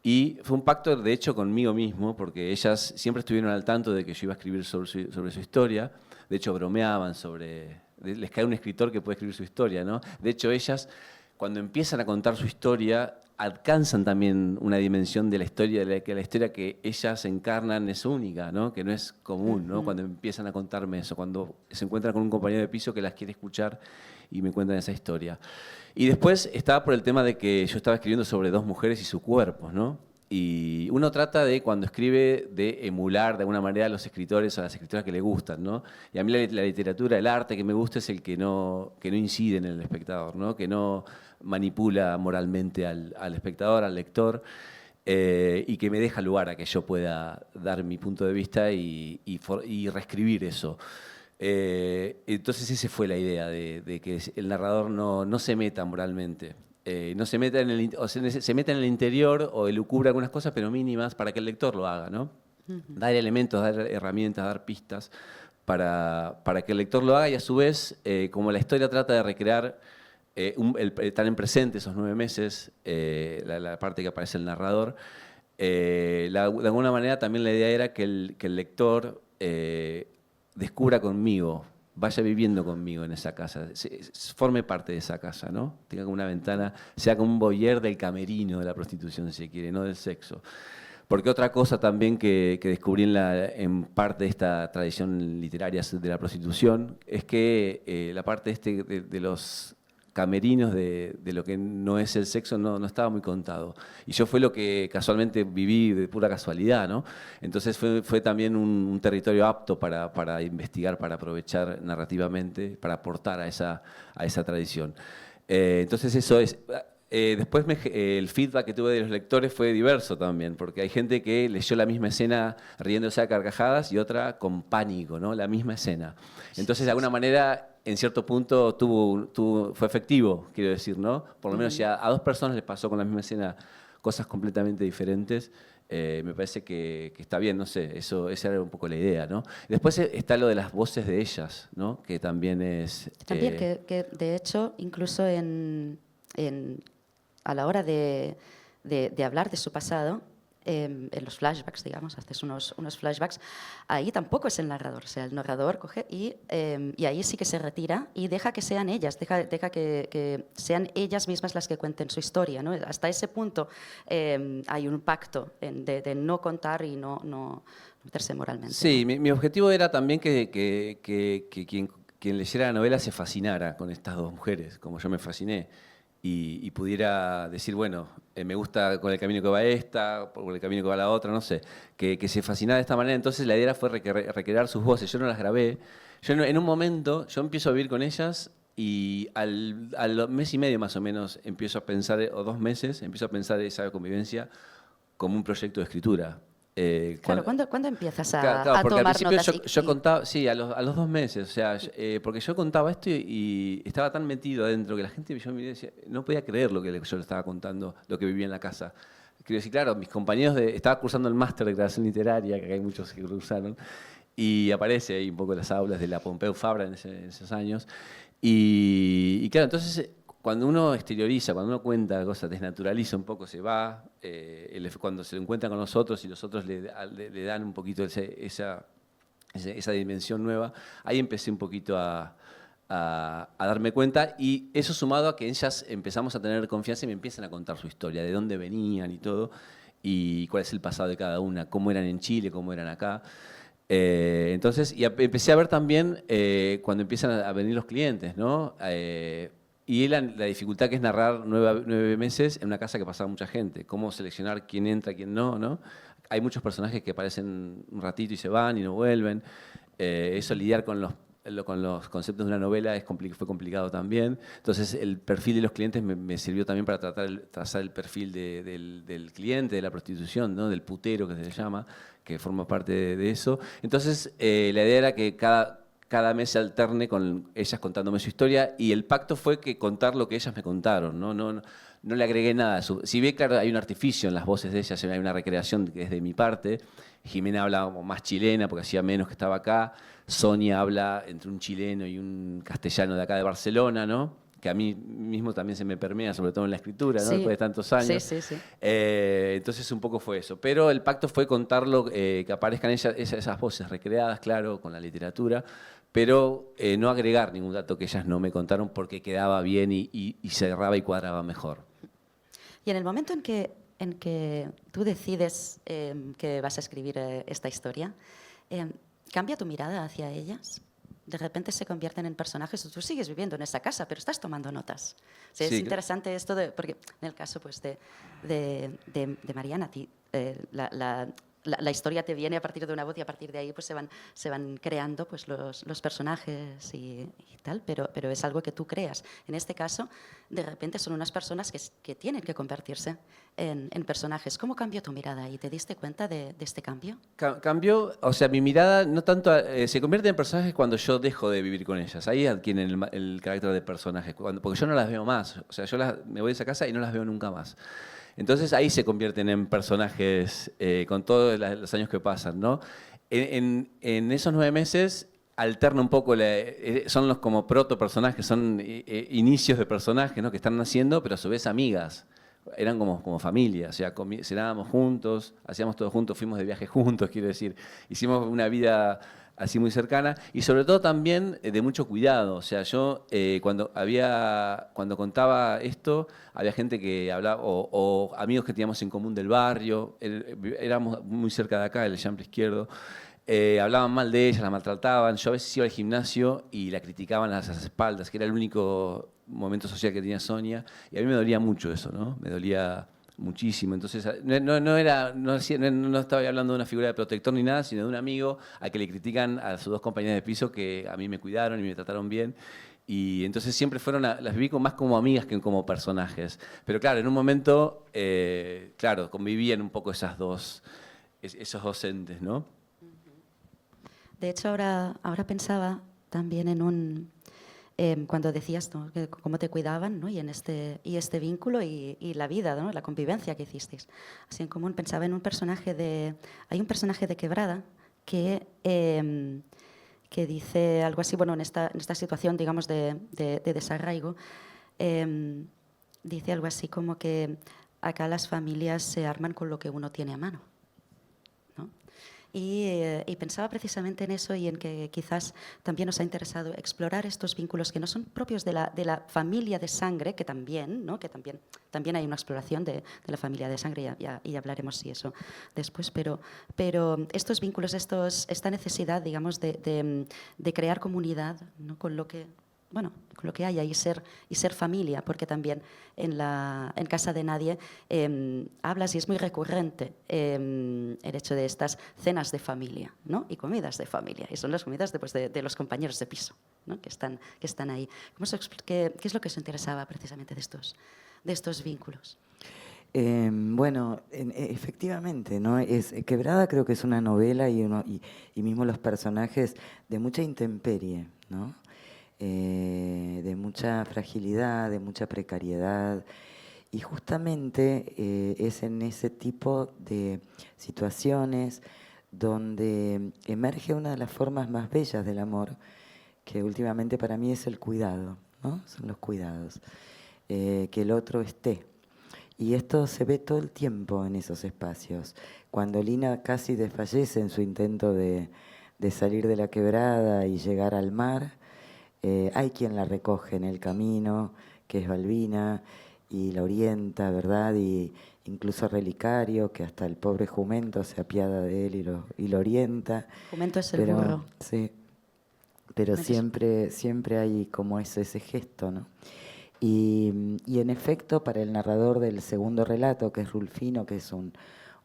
Y fue un pacto, de hecho, conmigo mismo, porque ellas siempre estuvieron al tanto de que yo iba a escribir sobre su historia. De hecho, bromeaban les cae un escritor que puede escribir su historia, ¿no? De hecho, ellas, cuando empiezan a contar su historia, alcanzan también una dimensión de la historia, que la historia que ellas encarnan es única, ¿no? Que no es común, ¿no? Cuando empiezan a contarme eso, cuando se encuentran con un compañero de piso que las quiere escuchar y me cuentan esa historia. Y después estaba por el tema de que yo estaba escribiendo sobre dos mujeres y su cuerpo, ¿no? Y uno trata de, cuando escribe, de emular de alguna manera a los escritores o a las escritoras que le gustan, ¿no? Y a mí la literatura, el arte que me gusta es el que no incide en el espectador, ¿no? Que no manipula moralmente al espectador, al lector, y que me deja lugar a que yo pueda dar mi punto de vista y reescribir eso. Entonces esa fue la idea, de que el narrador no se meta moralmente. No se meta se meta en el interior o elucubra algunas cosas, pero mínimas, para que el lector lo haga, ¿no? Dar elementos, dar herramientas, dar pistas para que el lector lo haga, y a su vez, como la historia trata de recrear estar en presente esos 9 meses, la parte que aparece el narrador, de alguna manera también la idea era que el lector descubra conmigo, vaya viviendo conmigo en esa casa, forme parte de esa casa, ¿no? Tenga como una ventana, sea como un voyeur del camerino de la prostitución, si se quiere, no del sexo. Porque otra cosa también que descubrí en parte de esta tradición literaria de la prostitución es que la parte de los camerinos de lo que no es el sexo no estaba muy contado. Y yo fue lo que casualmente viví de pura casualidad, ¿no? Entonces fue también un territorio apto para investigar, para aprovechar narrativamente, para aportar a esa tradición. Entonces eso es... Después el feedback que tuve de los lectores fue diverso también, porque hay gente que leyó la misma escena riéndose a carcajadas y otra con pánico, ¿no? La misma escena. Entonces, de alguna manera, en cierto punto fue efectivo, quiero decir, ¿no? Por lo menos si a 2 personas les pasó con la misma escena cosas completamente diferentes, me parece que está bien, no sé, esa era un poco la idea, ¿no? Después está lo de las voces de ellas, ¿no? Que también es... También que de hecho, incluso a la hora de hablar de su pasado, en los flashbacks, digamos, haces unos flashbacks, ahí tampoco es el narrador. O sea, el narrador coge y ahí sí que se retira y deja que sean ellas, deja que sean ellas mismas las que cuenten su historia, ¿no? Hasta ese punto hay un pacto de no contar y no meterse moralmente. Sí, ¿no? Mi objetivo era también que quien leyera la novela se fascinara con estas 2 mujeres, como yo me fasciné. Y pudiera decir, bueno, me gusta con el camino que va esta, por el camino que va la otra, no sé, que se fascinara de esta manera. Entonces la idea fue recrear sus voces. Yo no las grabé. En un momento, yo empiezo a vivir con ellas y al mes y medio más o menos empiezo a pensar, o 2 meses, empiezo a pensar esa convivencia como un proyecto de escritura. Claro, ¿cuándo empiezas a porque tomar al principio notas? yo contaba, sí, a los 2 meses, o sea, porque yo contaba esto y estaba tan metido adentro que la gente yo me decía, no podía creer lo que yo le estaba contando, lo que vivía en la casa. Quiero decir, claro, mis compañeros estaba cursando el máster de creación literaria, que hay muchos que cursaron, y aparece ahí un poco las aulas de la Pompeu Fabra en esos años. Y claro, entonces cuando uno exterioriza, cuando uno cuenta cosas, desnaturaliza un poco, se va, cuando se encuentra con nosotros y los otros le dan un poquito esa dimensión nueva, ahí empecé un poquito a darme cuenta, y eso sumado a que ellas empezamos a tener confianza y me empiezan a contar su historia, de dónde venían y todo, y cuál es el pasado de cada una, cómo eran en Chile, cómo eran acá. Entonces, y empecé a ver también cuando empiezan a venir los clientes, ¿no? Y la dificultad que es narrar 9 meses en una casa que pasaba mucha gente. Cómo seleccionar quién entra, quién no, ¿no? Hay muchos personajes que aparecen un ratito y se van y no vuelven. Eso, lidiar con los conceptos de una novela fue complicado también. Entonces, el perfil de los clientes me sirvió también para trazar el perfil del cliente, de la prostitución, ¿no? Del putero, que se le llama, que forma parte de eso. Entonces, la idea era que cada mes se alterne con ellas contándome su historia, y el pacto fue que contar lo que ellas me contaron, no le agregué nada. Si bien, claro, hay un artificio en las voces de ellas, hay una recreación que es de mi parte. Jimena habla como más chilena porque hacía menos que estaba acá. Sonia habla entre un chileno y un castellano de acá de Barcelona, ¿no? Que a mí mismo también se me permea, sobre todo en la escritura, ¿no? Sí. Después de tantos años. Sí. Entonces un poco fue eso. Pero el pacto fue contarlo, que aparezcan esas voces recreadas, claro, con la literatura, pero no agregar ningún dato que ellas no me contaron, porque quedaba bien y cerraba y cuadraba mejor. Y en el momento en que tú decides que vas a escribir esta historia, ¿cambia tu mirada hacia ellas? de repente se convierten en personajes. Tú sigues viviendo en esa casa, pero estás tomando notas. O sea, Sí. es interesante esto, porque en el caso pues, de Mariana, a ti, la historia te viene a partir de una voz y a partir de ahí pues, se van creando pues, los personajes y tal, pero es algo que tú creas. En este caso, de repente son unas personas que tienen que convertirse en personajes. ¿Cómo cambió tu mirada ahí? ¿Te diste cuenta de este cambio? Cambió, o sea, mi mirada no tanto se convierte en personajes cuando yo dejo de vivir con ellas. Ahí adquieren el carácter de personajes, porque yo no las veo más. O sea, me voy de esa casa y no las veo nunca más. Entonces ahí se convierten en personajes con todos los años que pasan, ¿no? En esos 9 meses alterna un poco, son los como proto-personajes, son inicios de personajes, ¿no? Que están naciendo, pero a su vez amigas. Eran como familia, o sea, cenábamos juntos, hacíamos todo juntos, fuimos de viaje juntos, quiero decir. Hicimos una vida así muy cercana y sobre todo también de mucho cuidado. O sea, yo cuando contaba esto, había gente que hablaba, o amigos que teníamos en común del barrio, éramos muy cerca de acá, el Ejemplo Izquierdo, hablaban mal de ella, la maltrataban. Yo a veces iba al gimnasio y la criticaban a las espaldas, que era el único momento social que tenía Sonia, y a mí me dolía mucho eso, ¿no? Me dolía muchísimo. Entonces, no estaba hablando de una figura de protector ni nada, sino de un amigo al que le critican a sus 2 compañeras de piso que a mí me cuidaron y me trataron bien. Y entonces siempre las viví más como amigas que como personajes. Pero claro, en un momento, claro, convivían un poco esos dos entes, ¿no? De hecho, ahora pensaba también en cuando decías, ¿no?, cómo te cuidaban, ¿no?, y este vínculo y la vida, ¿no?, la convivencia que hicisteis. Así en común pensaba en hay un personaje de Quebrada que dice algo así, bueno, en esta situación, digamos, de desarraigo, dice algo así como que acá las familias se arman con lo que uno tiene a mano. Y pensaba precisamente en eso y en que quizás también nos ha interesado explorar estos vínculos que no son propios de la familia de sangre, que también, ¿no?, que también hay una exploración de la familia de sangre y hablaremos si eso después, pero estos vínculos, esta necesidad, digamos, de crear comunidad, ¿no?, con lo que haya y ser familia, porque también en Casa de Nadie hablas y es muy recurrente el hecho de estas cenas de familia, ¿no?, y comidas de familia, y son las comidas de los compañeros de piso, ¿no?, que están ahí. ¿Qué es lo que os interesaba precisamente de estos vínculos? Bueno, efectivamente, ¿no? Quebrada creo que es una novela y mismo los personajes de mucha intemperie, ¿no? De mucha fragilidad, de mucha precariedad. Y justamente es en ese tipo de situaciones donde emerge una de las formas más bellas del amor, que últimamente para mí es el cuidado, ¿no? Son los cuidados, que el otro esté. Y esto se ve todo el tiempo en esos espacios. Cuando Lina casi desfallece en su intento de salir de la quebrada y llegar al mar, hay quien la recoge en el camino, que es Balbina, y la orienta, ¿verdad? Y incluso Relicario, que hasta el pobre Jumento se apiada de él y lo orienta. Jumento es el burro. Sí, pero siempre hay como ese gesto, ¿no? Y en efecto, para el narrador del segundo relato, que es Rulfino, que es un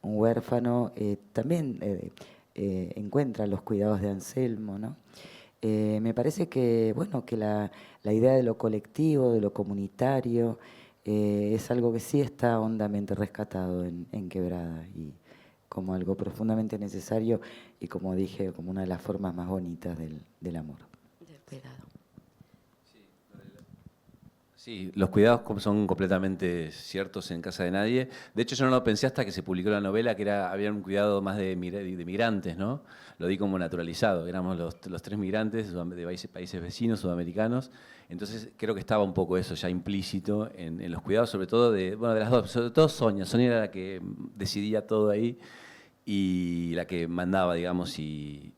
huérfano, también encuentra los cuidados de Anselmo, ¿no? Me parece que, bueno, que la idea de lo colectivo, de lo comunitario, es algo que sí está hondamente rescatado en Quebrada y como algo profundamente necesario y, como dije, como una de las formas más bonitas del amor. Del cuidado. Sí, los cuidados son completamente ciertos en Casa de Nadie. De hecho, yo no lo pensé hasta que se publicó la novela, que había un cuidado más de migrantes, ¿no? Lo di como naturalizado. Éramos los 3 migrantes de países vecinos, sudamericanos. Entonces, creo que estaba un poco eso ya implícito en los cuidados, sobre todo de las dos. Sobre todo Sonia. Sonia era la que decidía todo ahí y la que mandaba, digamos, y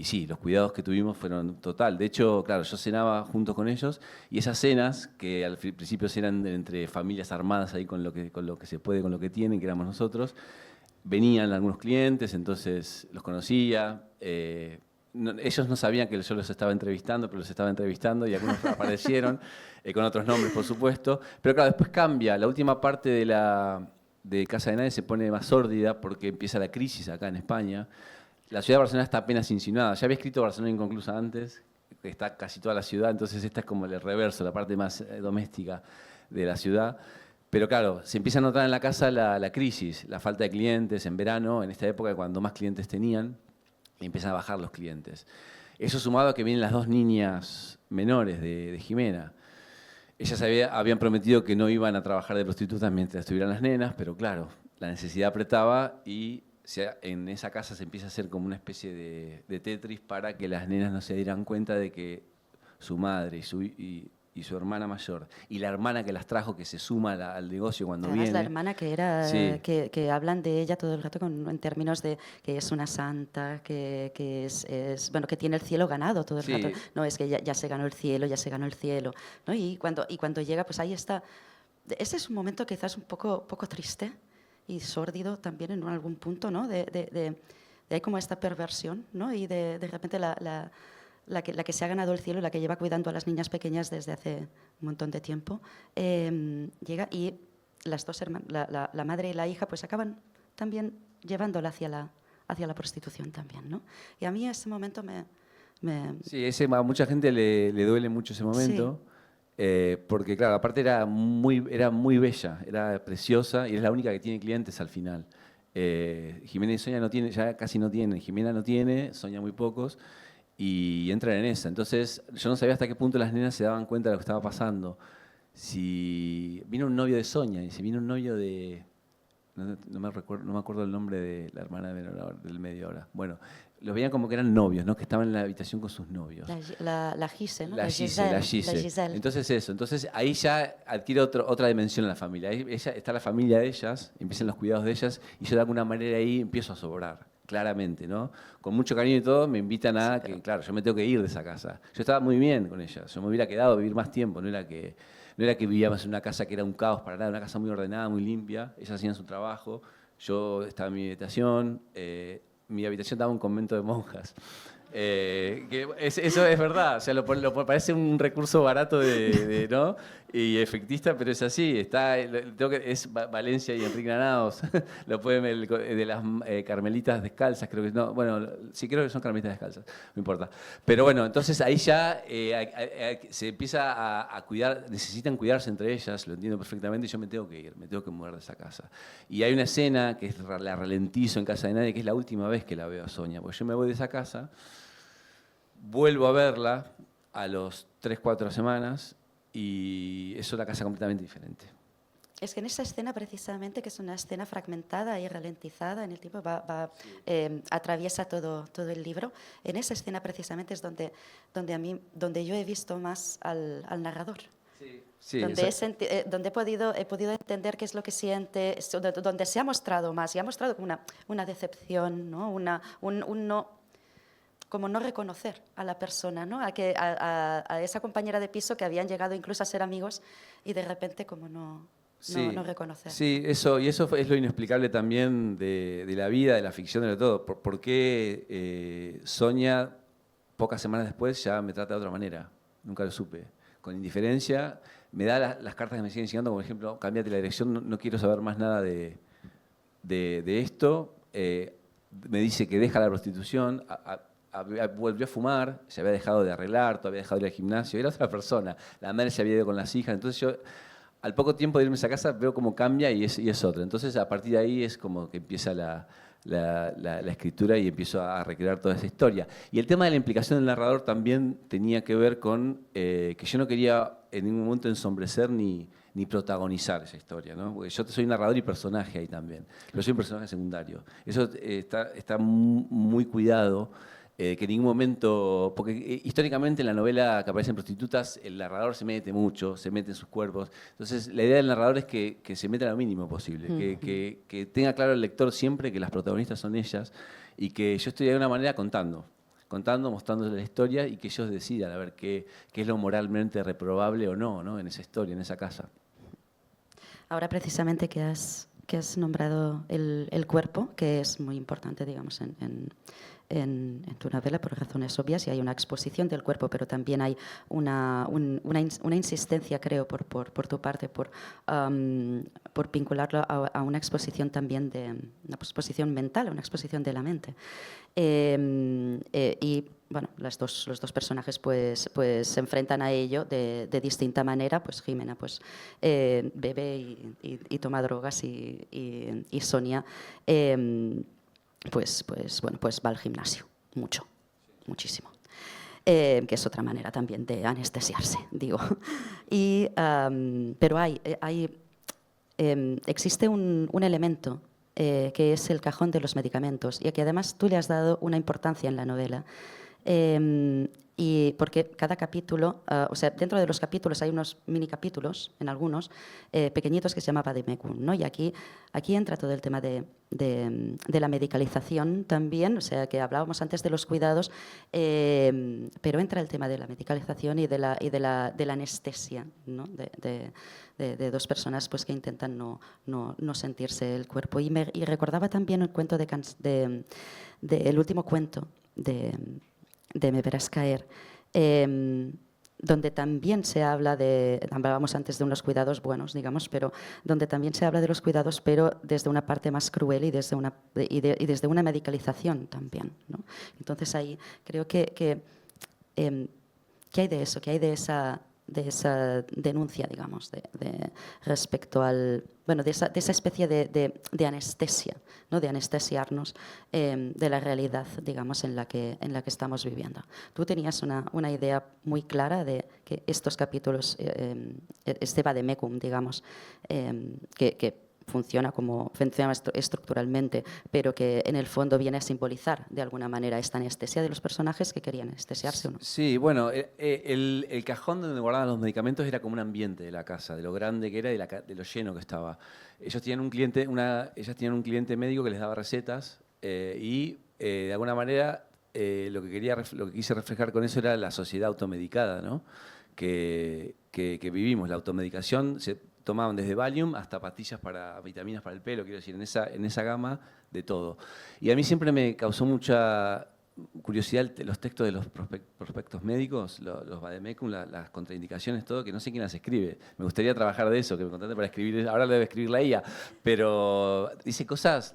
sí, los cuidados que tuvimos fueron total. De hecho, claro, yo cenaba junto con ellos y esas cenas, que al principio eran entre familias armadas ahí con lo que se puede, con lo que tienen, que éramos nosotros, venían algunos clientes, entonces los conocía, ellos no sabían que yo los estaba entrevistando, pero los estaba entrevistando y algunos aparecieron con otros nombres, por supuesto. Pero claro, después cambia. La última parte de Casa de Nadie se pone más sórdida porque empieza la crisis acá en España. La ciudad de Barcelona está apenas insinuada. Ya había escrito Barcelona Inconclusa antes, que está casi toda la ciudad, entonces esta es como el reverso, la parte más doméstica de la ciudad. Pero claro, se empieza a notar en la casa la crisis, la falta de clientes en verano, en esta época cuando más clientes tenían, y empiezan a bajar los clientes. Eso sumado a que vienen las 2 niñas menores de Jimena. Ellas habían prometido que no iban a trabajar de prostitutas mientras estuvieran las nenas, pero claro, la necesidad apretaba y en esa casa se empieza a hacer como una especie de Tetris para que las nenas no se dieran cuenta de que su madre y su hermana mayor y la hermana que las trajo, que se suma al negocio cuando Además, viene. la hermana que era Sí. que hablan de ella todo el rato en términos de que es una santa, que es bueno, que tiene el cielo ganado todo el Sí. rato. No, es que ya se ganó el cielo, ya se ganó el cielo, ¿no? Y cuando llega, pues ahí está. Ese es un momento quizás un poco triste y sórdido también en algún punto, ¿no? De hay como esta perversión, ¿no? Y de repente la que se ha ganado el cielo, la que lleva cuidando a las niñas pequeñas desde hace un montón de tiempo, llega y las 2 hermanas, la madre y la hija, pues acaban también llevándola hacia la prostitución también, ¿no? Y a mí ese momento me Sí, a mucha gente le duele mucho ese momento, porque claro, aparte era muy bella, era preciosa y es la única que tiene clientes al final. Jimena y Sonia ya casi no tienen, Jimena no tiene, Sonia muy pocos, y entran en esa. Entonces yo no sabía hasta qué punto las nenas se daban cuenta de lo que estaba pasando. Si vino un novio de Sonia, y si vino un novio de... No me acuerdo el nombre de la hermana del medio ahora. Bueno, los veían como que eran novios, ¿no? Que estaban en la habitación con sus novios. la Gise, ¿no? La Giselle. Entonces ahí ya adquiere otra dimensión en la familia. Ahí está la familia de ellas, empiezan los cuidados de ellas, y yo de alguna manera ahí empiezo a sobrar, claramente, ¿no? Con mucho cariño y todo, me invitan a que, claro, yo me tengo que ir de esa casa. Yo estaba muy bien con ellas, yo me hubiera quedado a vivir más tiempo, no era que vivíamos en una casa que era un caos para nada, una casa muy ordenada, muy limpia, ellas hacían su trabajo, yo estaba en mi habitación daba un convento de monjas. Eso es verdad, o sea, parece un recurso barato ¿no? Y efectista, pero es así. Es Valencia y Enrique Granados, lo pueden ver, de las carmelitas descalzas, creo que no, bueno, sí creo que son carmelitas descalzas, no importa. Pero bueno, entonces ahí ya se empieza a cuidar, necesitan cuidarse entre ellas, lo entiendo perfectamente, y yo me tengo que ir, me tengo que mudar de esa casa. Y hay una escena que la ralentizo en Casa de Nadie, que es la última vez que la veo a Sonia, porque yo me voy de esa casa. Vuelvo a verla a los 3-4 semanas y es una casa completamente diferente. Es que en esa escena precisamente, que es una escena fragmentada y ralentizada en el tiempo, atraviesa todo el libro, en esa escena precisamente es donde yo he visto más al narrador. Sí, donde he podido entender qué es lo que siente, donde se ha mostrado más, y ha mostrado como una decepción, ¿no? Un no, como no reconocer a la persona, ¿no? A esa compañera de piso que habían llegado incluso a ser amigos y de repente como no reconocer. Sí, eso es lo inexplicable también de la vida, de la ficción, de todo. ¿Por qué Sonia, pocas semanas después, ya me trata de otra manera? Nunca lo supe. Con indiferencia, me da las cartas que me siguen llegando, como por ejemplo, cámbiate la dirección, no quiero saber más nada de esto. Me dice que deja la prostitución, volvió a fumar, se había dejado de arreglar, todavía había dejado de ir al gimnasio, era otra persona. La madre se había ido con las hijas, entonces yo, al poco tiempo de irme a esa casa, veo cómo cambia y es otra. Entonces, a partir de ahí es como que empieza la escritura y empiezo a recrear toda esa historia. Y el tema de la implicación del narrador también tenía que ver con que yo no quería en ningún momento ensombrecer ni protagonizar esa historia, ¿no? Porque yo soy narrador y personaje ahí también, pero soy un personaje secundario. Eso está muy cuidado. Que en ningún momento, porque históricamente en la novela que aparecen prostitutas, el narrador se mete mucho, se mete en sus cuerpos. Entonces, la idea del narrador es que se meta lo mínimo posible, que tenga claro el lector siempre que las protagonistas son ellas y que yo estoy de alguna manera contando, mostrándoles la historia y que ellos decidan a ver qué es lo moralmente reprobable o no, en esa historia, en esa casa. Ahora precisamente que has nombrado el cuerpo, que es muy importante, digamos, en tu novela por razones obvias y hay una exposición del cuerpo, pero también hay una insistencia, creo, por tu parte, por vincularlo a una exposición también una exposición mental, a una exposición de la mente. Y bueno, los dos personajes pues se enfrentan a ello de distinta manera. Pues Jimena pues, bebe y toma drogas y Sonia pues va al gimnasio, muchísimo. Que es otra manera también de anestesiarse, digo. Pero existe un elemento que es el cajón de los medicamentos y a que además tú le has dado una importancia en la novela. Y porque cada capítulo, o sea, dentro de los capítulos hay unos mini capítulos, en algunos, pequeñitos que se llama Vademecum, ¿no? Y aquí entra todo el tema de la medicalización también, o sea, que hablábamos antes de los cuidados, pero entra el tema de la medicalización y de la anestesia, ¿no? De dos personas pues, que intentan no sentirse el cuerpo. Y recordaba también el cuento el último cuento de Me verás caer, donde también se habla hablábamos antes de unos cuidados buenos, digamos, pero donde también se habla de los cuidados, pero desde una parte más cruel y desde una medicalización también, ¿no? Entonces ahí creo que hay de eso, que hay de esa denuncia, digamos, respecto al, bueno, de esa especie de anestesia, ¿no? De anestesiarnos de la realidad, digamos, en la que estamos viviendo. Tú tenías una idea muy clara de que estos capítulos, este vademecum, digamos, que funciona estructuralmente, pero que en el fondo viene a simbolizar de alguna manera esta anestesia de los personajes que querían anestesiarse, ¿o no? Sí, bueno, el cajón donde guardaban los medicamentos era como un ambiente de la casa, de lo grande que era y de lo lleno que estaba. Ellos tenían ellas tenían un cliente médico que les daba recetas y de alguna manera lo que quise reflejar con eso era la sociedad automedicada, ¿no? que vivimos, la automedicación. Se tomaban desde Valium hasta pastillas para vitaminas para el pelo, quiero decir, en esa gama de todo. Y a mí siempre me causó mucha curiosidad los textos de los prospectos médicos, los vademecum, las contraindicaciones, todo, que no sé quién las escribe. Me gustaría trabajar de eso, que me contrate para escribir, ahora lo debe escribir la IA, pero dice cosas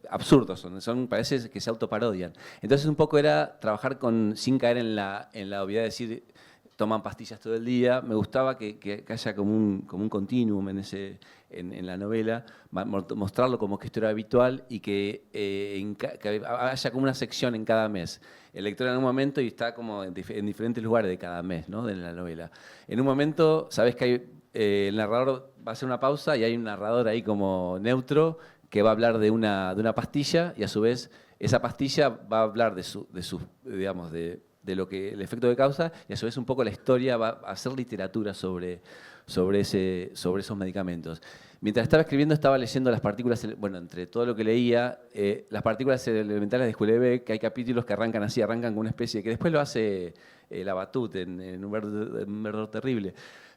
absurdos, parece que se autoparodian. Entonces un poco era trabajar sin caer en la obviedad de decir toman pastillas todo el día. Me gustaba que haya como un continuum en la novela, mostrarlo como que esto era habitual y que haya como una sección en cada mes. El lector en un momento y está como en diferentes lugares de cada mes, ¿no? De la novela. En un momento, sabes que hay, el narrador va a hacer una pausa y hay un narrador ahí como neutro que va a hablar de una pastilla y a su vez esa pastilla va a hablar digamos, de lo que el efecto que causa y a su vez un poco la historia va a hacer literatura sobre esos medicamentos. Mientras estaba escribiendo estaba leyendo las partículas, bueno, entre todo lo que leía, las partículas elementales de Houellebecq, que hay capítulos que arrancan con una especie, que después lo hace Labatut en Un verdor terrible,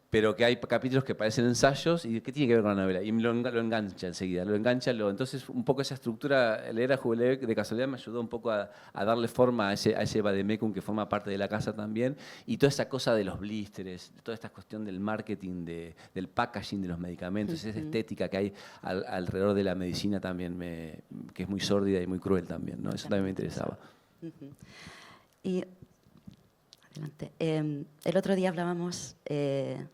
pero que hay capítulos que parecen ensayos y ¿qué tiene que ver con la novela? Y lo engancha enseguida, entonces un poco esa estructura, leer a Houellebecq de casualidad me ayudó un poco a darle forma a ese vademecum que forma parte de la casa también, y toda esa cosa de los blísteres, toda esta cuestión del marketing, del packaging de los medicamentos, esa estética que hay alrededor de la medicina también, que es muy sórdida y muy cruel también, ¿no? Eso también me interesaba. Y adelante. El otro día hablábamos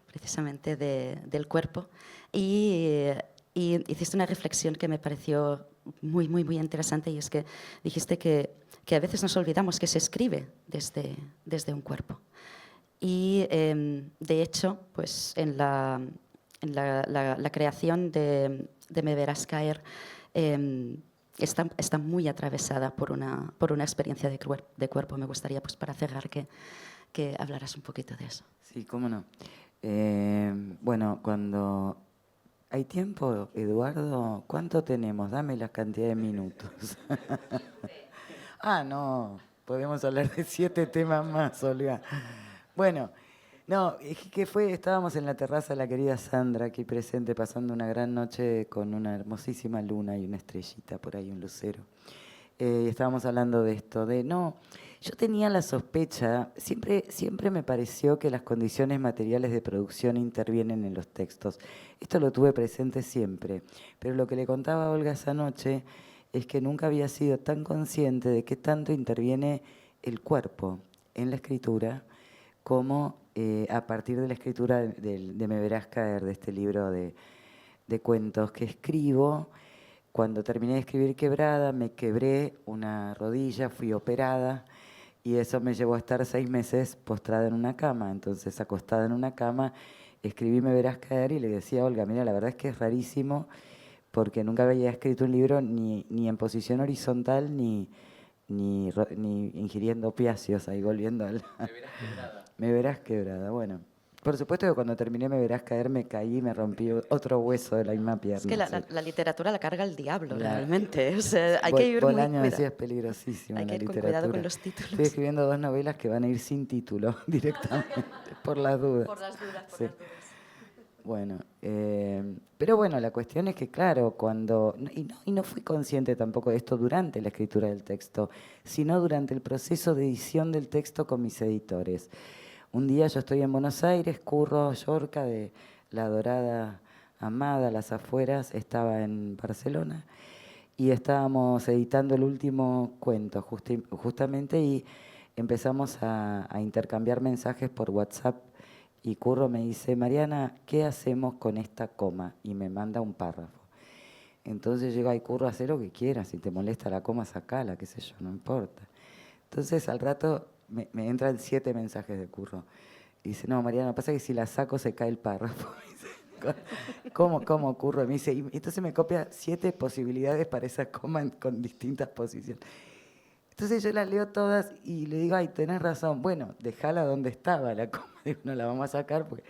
precisamente del cuerpo y hiciste una reflexión que me pareció muy, muy, muy interesante, y es que dijiste que a veces nos olvidamos que se escribe desde un cuerpo. Y de hecho, pues en la creación de Me verás caer está muy atravesada por una experiencia de cuerpo. Me gustaría, pues para cerrar, que hablaras un poquito de eso. Sí, cómo no. Bueno, cuando hay tiempo, Eduardo, ¿cuánto tenemos? Dame la cantidad de minutos. No, podemos hablar de 7 temas más, Olga. Bueno, no, es que estábamos en la terraza de la querida Sandra, aquí presente, pasando una gran noche con una hermosísima luna y una estrellita por ahí, un lucero. y estábamos hablando de esto, de no, yo tenía la sospecha, siempre me pareció que las condiciones materiales de producción intervienen en los textos. Esto lo tuve presente siempre, pero lo que le contaba a Olga esa noche es que nunca había sido tan consciente de qué tanto interviene el cuerpo en la escritura como a partir de la escritura de Me verás caer, de este libro de cuentos que escribo. Cuando terminé de escribir Quebrada, me quebré una rodilla, fui operada y eso me llevó a estar 6 meses postrada en una cama. Entonces, acostada en una cama, escribí Me verás caer y le decía a Olga, mira, la verdad es que es rarísimo porque nunca había escrito un libro ni en posición horizontal ni ingiriendo opiáceos, ahí volviendo al... Me verás quebrada. Me verás quebrada, bueno. Por supuesto que cuando terminé Me verás caer me caí y me rompí otro hueso de la misma pierna. Es que la literatura la carga el diablo, La- realmente. O sea, hay que ir muy... Bolaño cuida- decía, es peligrosísima Hay la que ir con literatura. cuidado con los títulos. Estoy escribiendo 2 novelas que van a ir sin título directamente, por las dudas. Por las dudas, Sí. Bueno, pero bueno, la cuestión es que, claro, y no fui consciente tampoco de esto durante la escritura del texto, sino durante el proceso de edición del texto con mis editores. Un día yo estoy en Buenos Aires, Curro Llorca, de La Dorada Amada, Las Afueras, estaba en Barcelona, y estábamos editando el último cuento justamente y empezamos a intercambiar mensajes por WhatsApp. Y Curro me dice, Mariana, ¿qué hacemos con esta coma? Y me manda un párrafo. Entonces yo digo, ay, Curro, haz lo que quieras. Si te molesta la coma, sacala, qué sé yo, no importa. Entonces al rato me entran 7 mensajes de Curro. Y dice, no, Mariana, pasa que si la saco se cae el párrafo. ¿Cómo, Curro? Me dice, y entonces me copia 7 posibilidades para esa coma con distintas posiciones. Entonces yo las leo todas y le digo, ay, tenés razón. Bueno, dejala donde estaba la coma, no la vamos a sacar. Porque...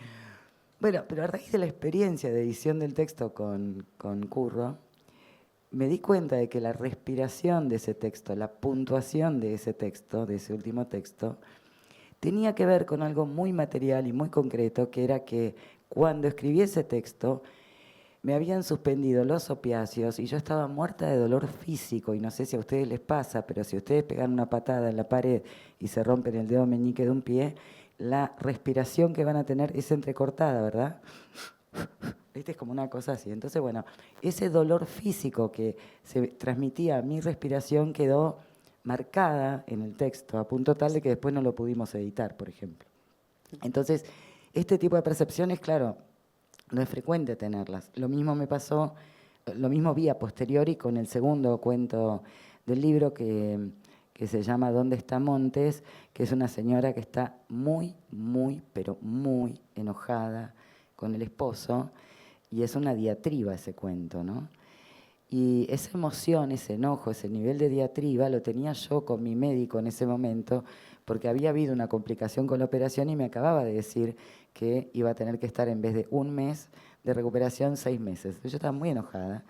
Bueno, pero a raíz de la experiencia de edición del texto con Curro, me di cuenta de que la respiración de ese texto, la puntuación de ese texto, de ese último texto, tenía que ver con algo muy material y muy concreto, que era que cuando escribí ese texto, me habían suspendido los opiáceos y yo estaba muerta de dolor físico, y no sé si a ustedes les pasa, pero si ustedes pegan una patada en la pared y se rompen el dedo meñique de un pie, la respiración que van a tener es entrecortada, ¿verdad? ¿Viste? Es como una cosa así. Entonces, bueno, ese dolor físico que se transmitía a mi respiración quedó marcada en el texto, a punto tal de que después no lo pudimos editar, por ejemplo. Entonces, este tipo de percepciones, claro, no es frecuente tenerlas. Lo mismo me pasó, lo mismo vi a posteriori con el segundo cuento del libro que se llama ¿Dónde está Montes?, que es una señora que está muy, pero muy enojada con el esposo, y es una diatriba ese cuento, ¿no? Y esa emoción, ese enojo, ese nivel de diatriba lo tenía yo con mi médico en ese momento, porque había habido una complicación con la operación y me acababa de decir que iba a tener que estar en vez de 1 mes de recuperación 6 meses. Yo estaba muy enojada.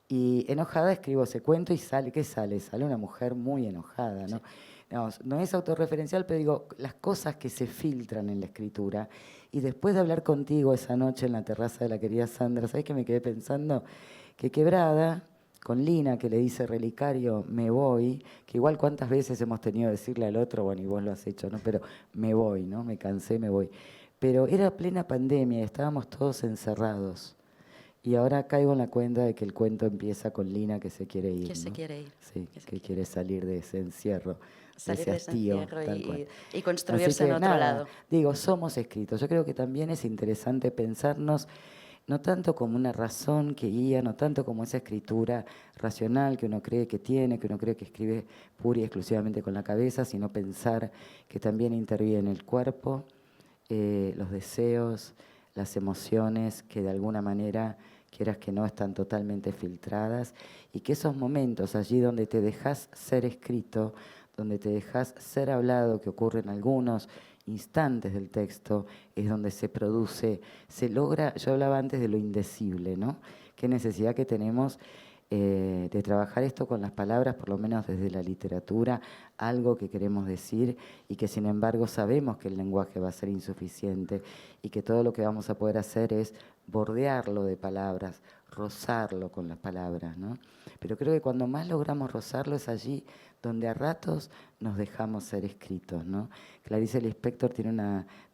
Y enojada escribo ese cuento y sale, ¿qué sale? Sale una mujer muy enojada, ¿no? Digamos, no es autorreferencial, pero digo, las cosas que se filtran en la escritura. Y después de hablar contigo esa noche en la terraza de la querida Sandra, ¿sabes qué me quedé pensando? Que Quebrada, con Lina, que le dice relicario, me voy, que igual cuántas veces hemos tenido que decirle al otro, bueno, y vos lo has hecho, ¿no? Pero me voy, ¿no? Me cansé, me voy. Pero era plena pandemia y estábamos todos encerrados. Y ahora caigo en la cuenta de que el cuento empieza con Lina que se quiere ir. Que se ¿no? quiere ir. Sí, que quiere salir de ese encierro, Salir de de ese ese hastío. encierro tal cual. y construirse Así que, en otro nada, lado. Digo, somos escritos. Yo creo que también es interesante pensarnos no tanto como una razón que guía, no tanto como esa escritura racional que uno cree que tiene, que uno cree que escribe pura y exclusivamente con la cabeza, sino pensar que también interviene el cuerpo, los deseos, las emociones que de alguna manera, quieras que no, están totalmente filtradas, y que esos momentos allí donde te dejas ser escrito, donde te dejas ser hablado, que ocurre en algunos instantes del texto, es donde se produce, se logra. Yo hablaba antes de lo indecible, ¿no? Qué necesidad que tenemos de trabajar esto con las palabras, por lo menos desde la literatura, algo que queremos decir y que sin embargo sabemos que el lenguaje va a ser insuficiente y que todo lo que vamos a poder hacer es bordearlo de palabras, rozarlo con las palabras, ¿no? Pero creo que cuando más logramos rozarlo es allí donde a ratos nos dejamos ser escritos, ¿no? Clarice Lispector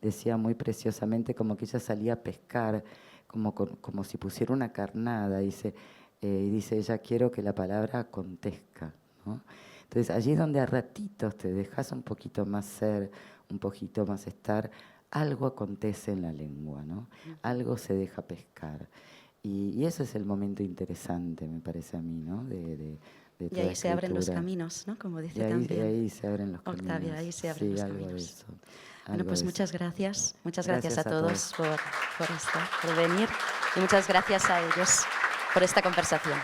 decía muy preciosamente como que ella salía a pescar, como si pusiera una carnada, dice ella, quiero que la palabra acontezca, ¿no? Entonces allí donde a ratitos te dejas un poquito más ser, un poquito más estar, algo acontece en la lengua, ¿no? Algo se deja pescar. Y ese es el momento interesante, me parece a mí, ¿no? De y ahí se abren los caminos, ¿no? Como dice también y ahí se abren los caminos. Octavia, ahí se abren los algo caminos. de eso. Bueno, pues muchas gracias. Muchas gracias a todos todos. por venir y muchas gracias a ellos por esta conversación.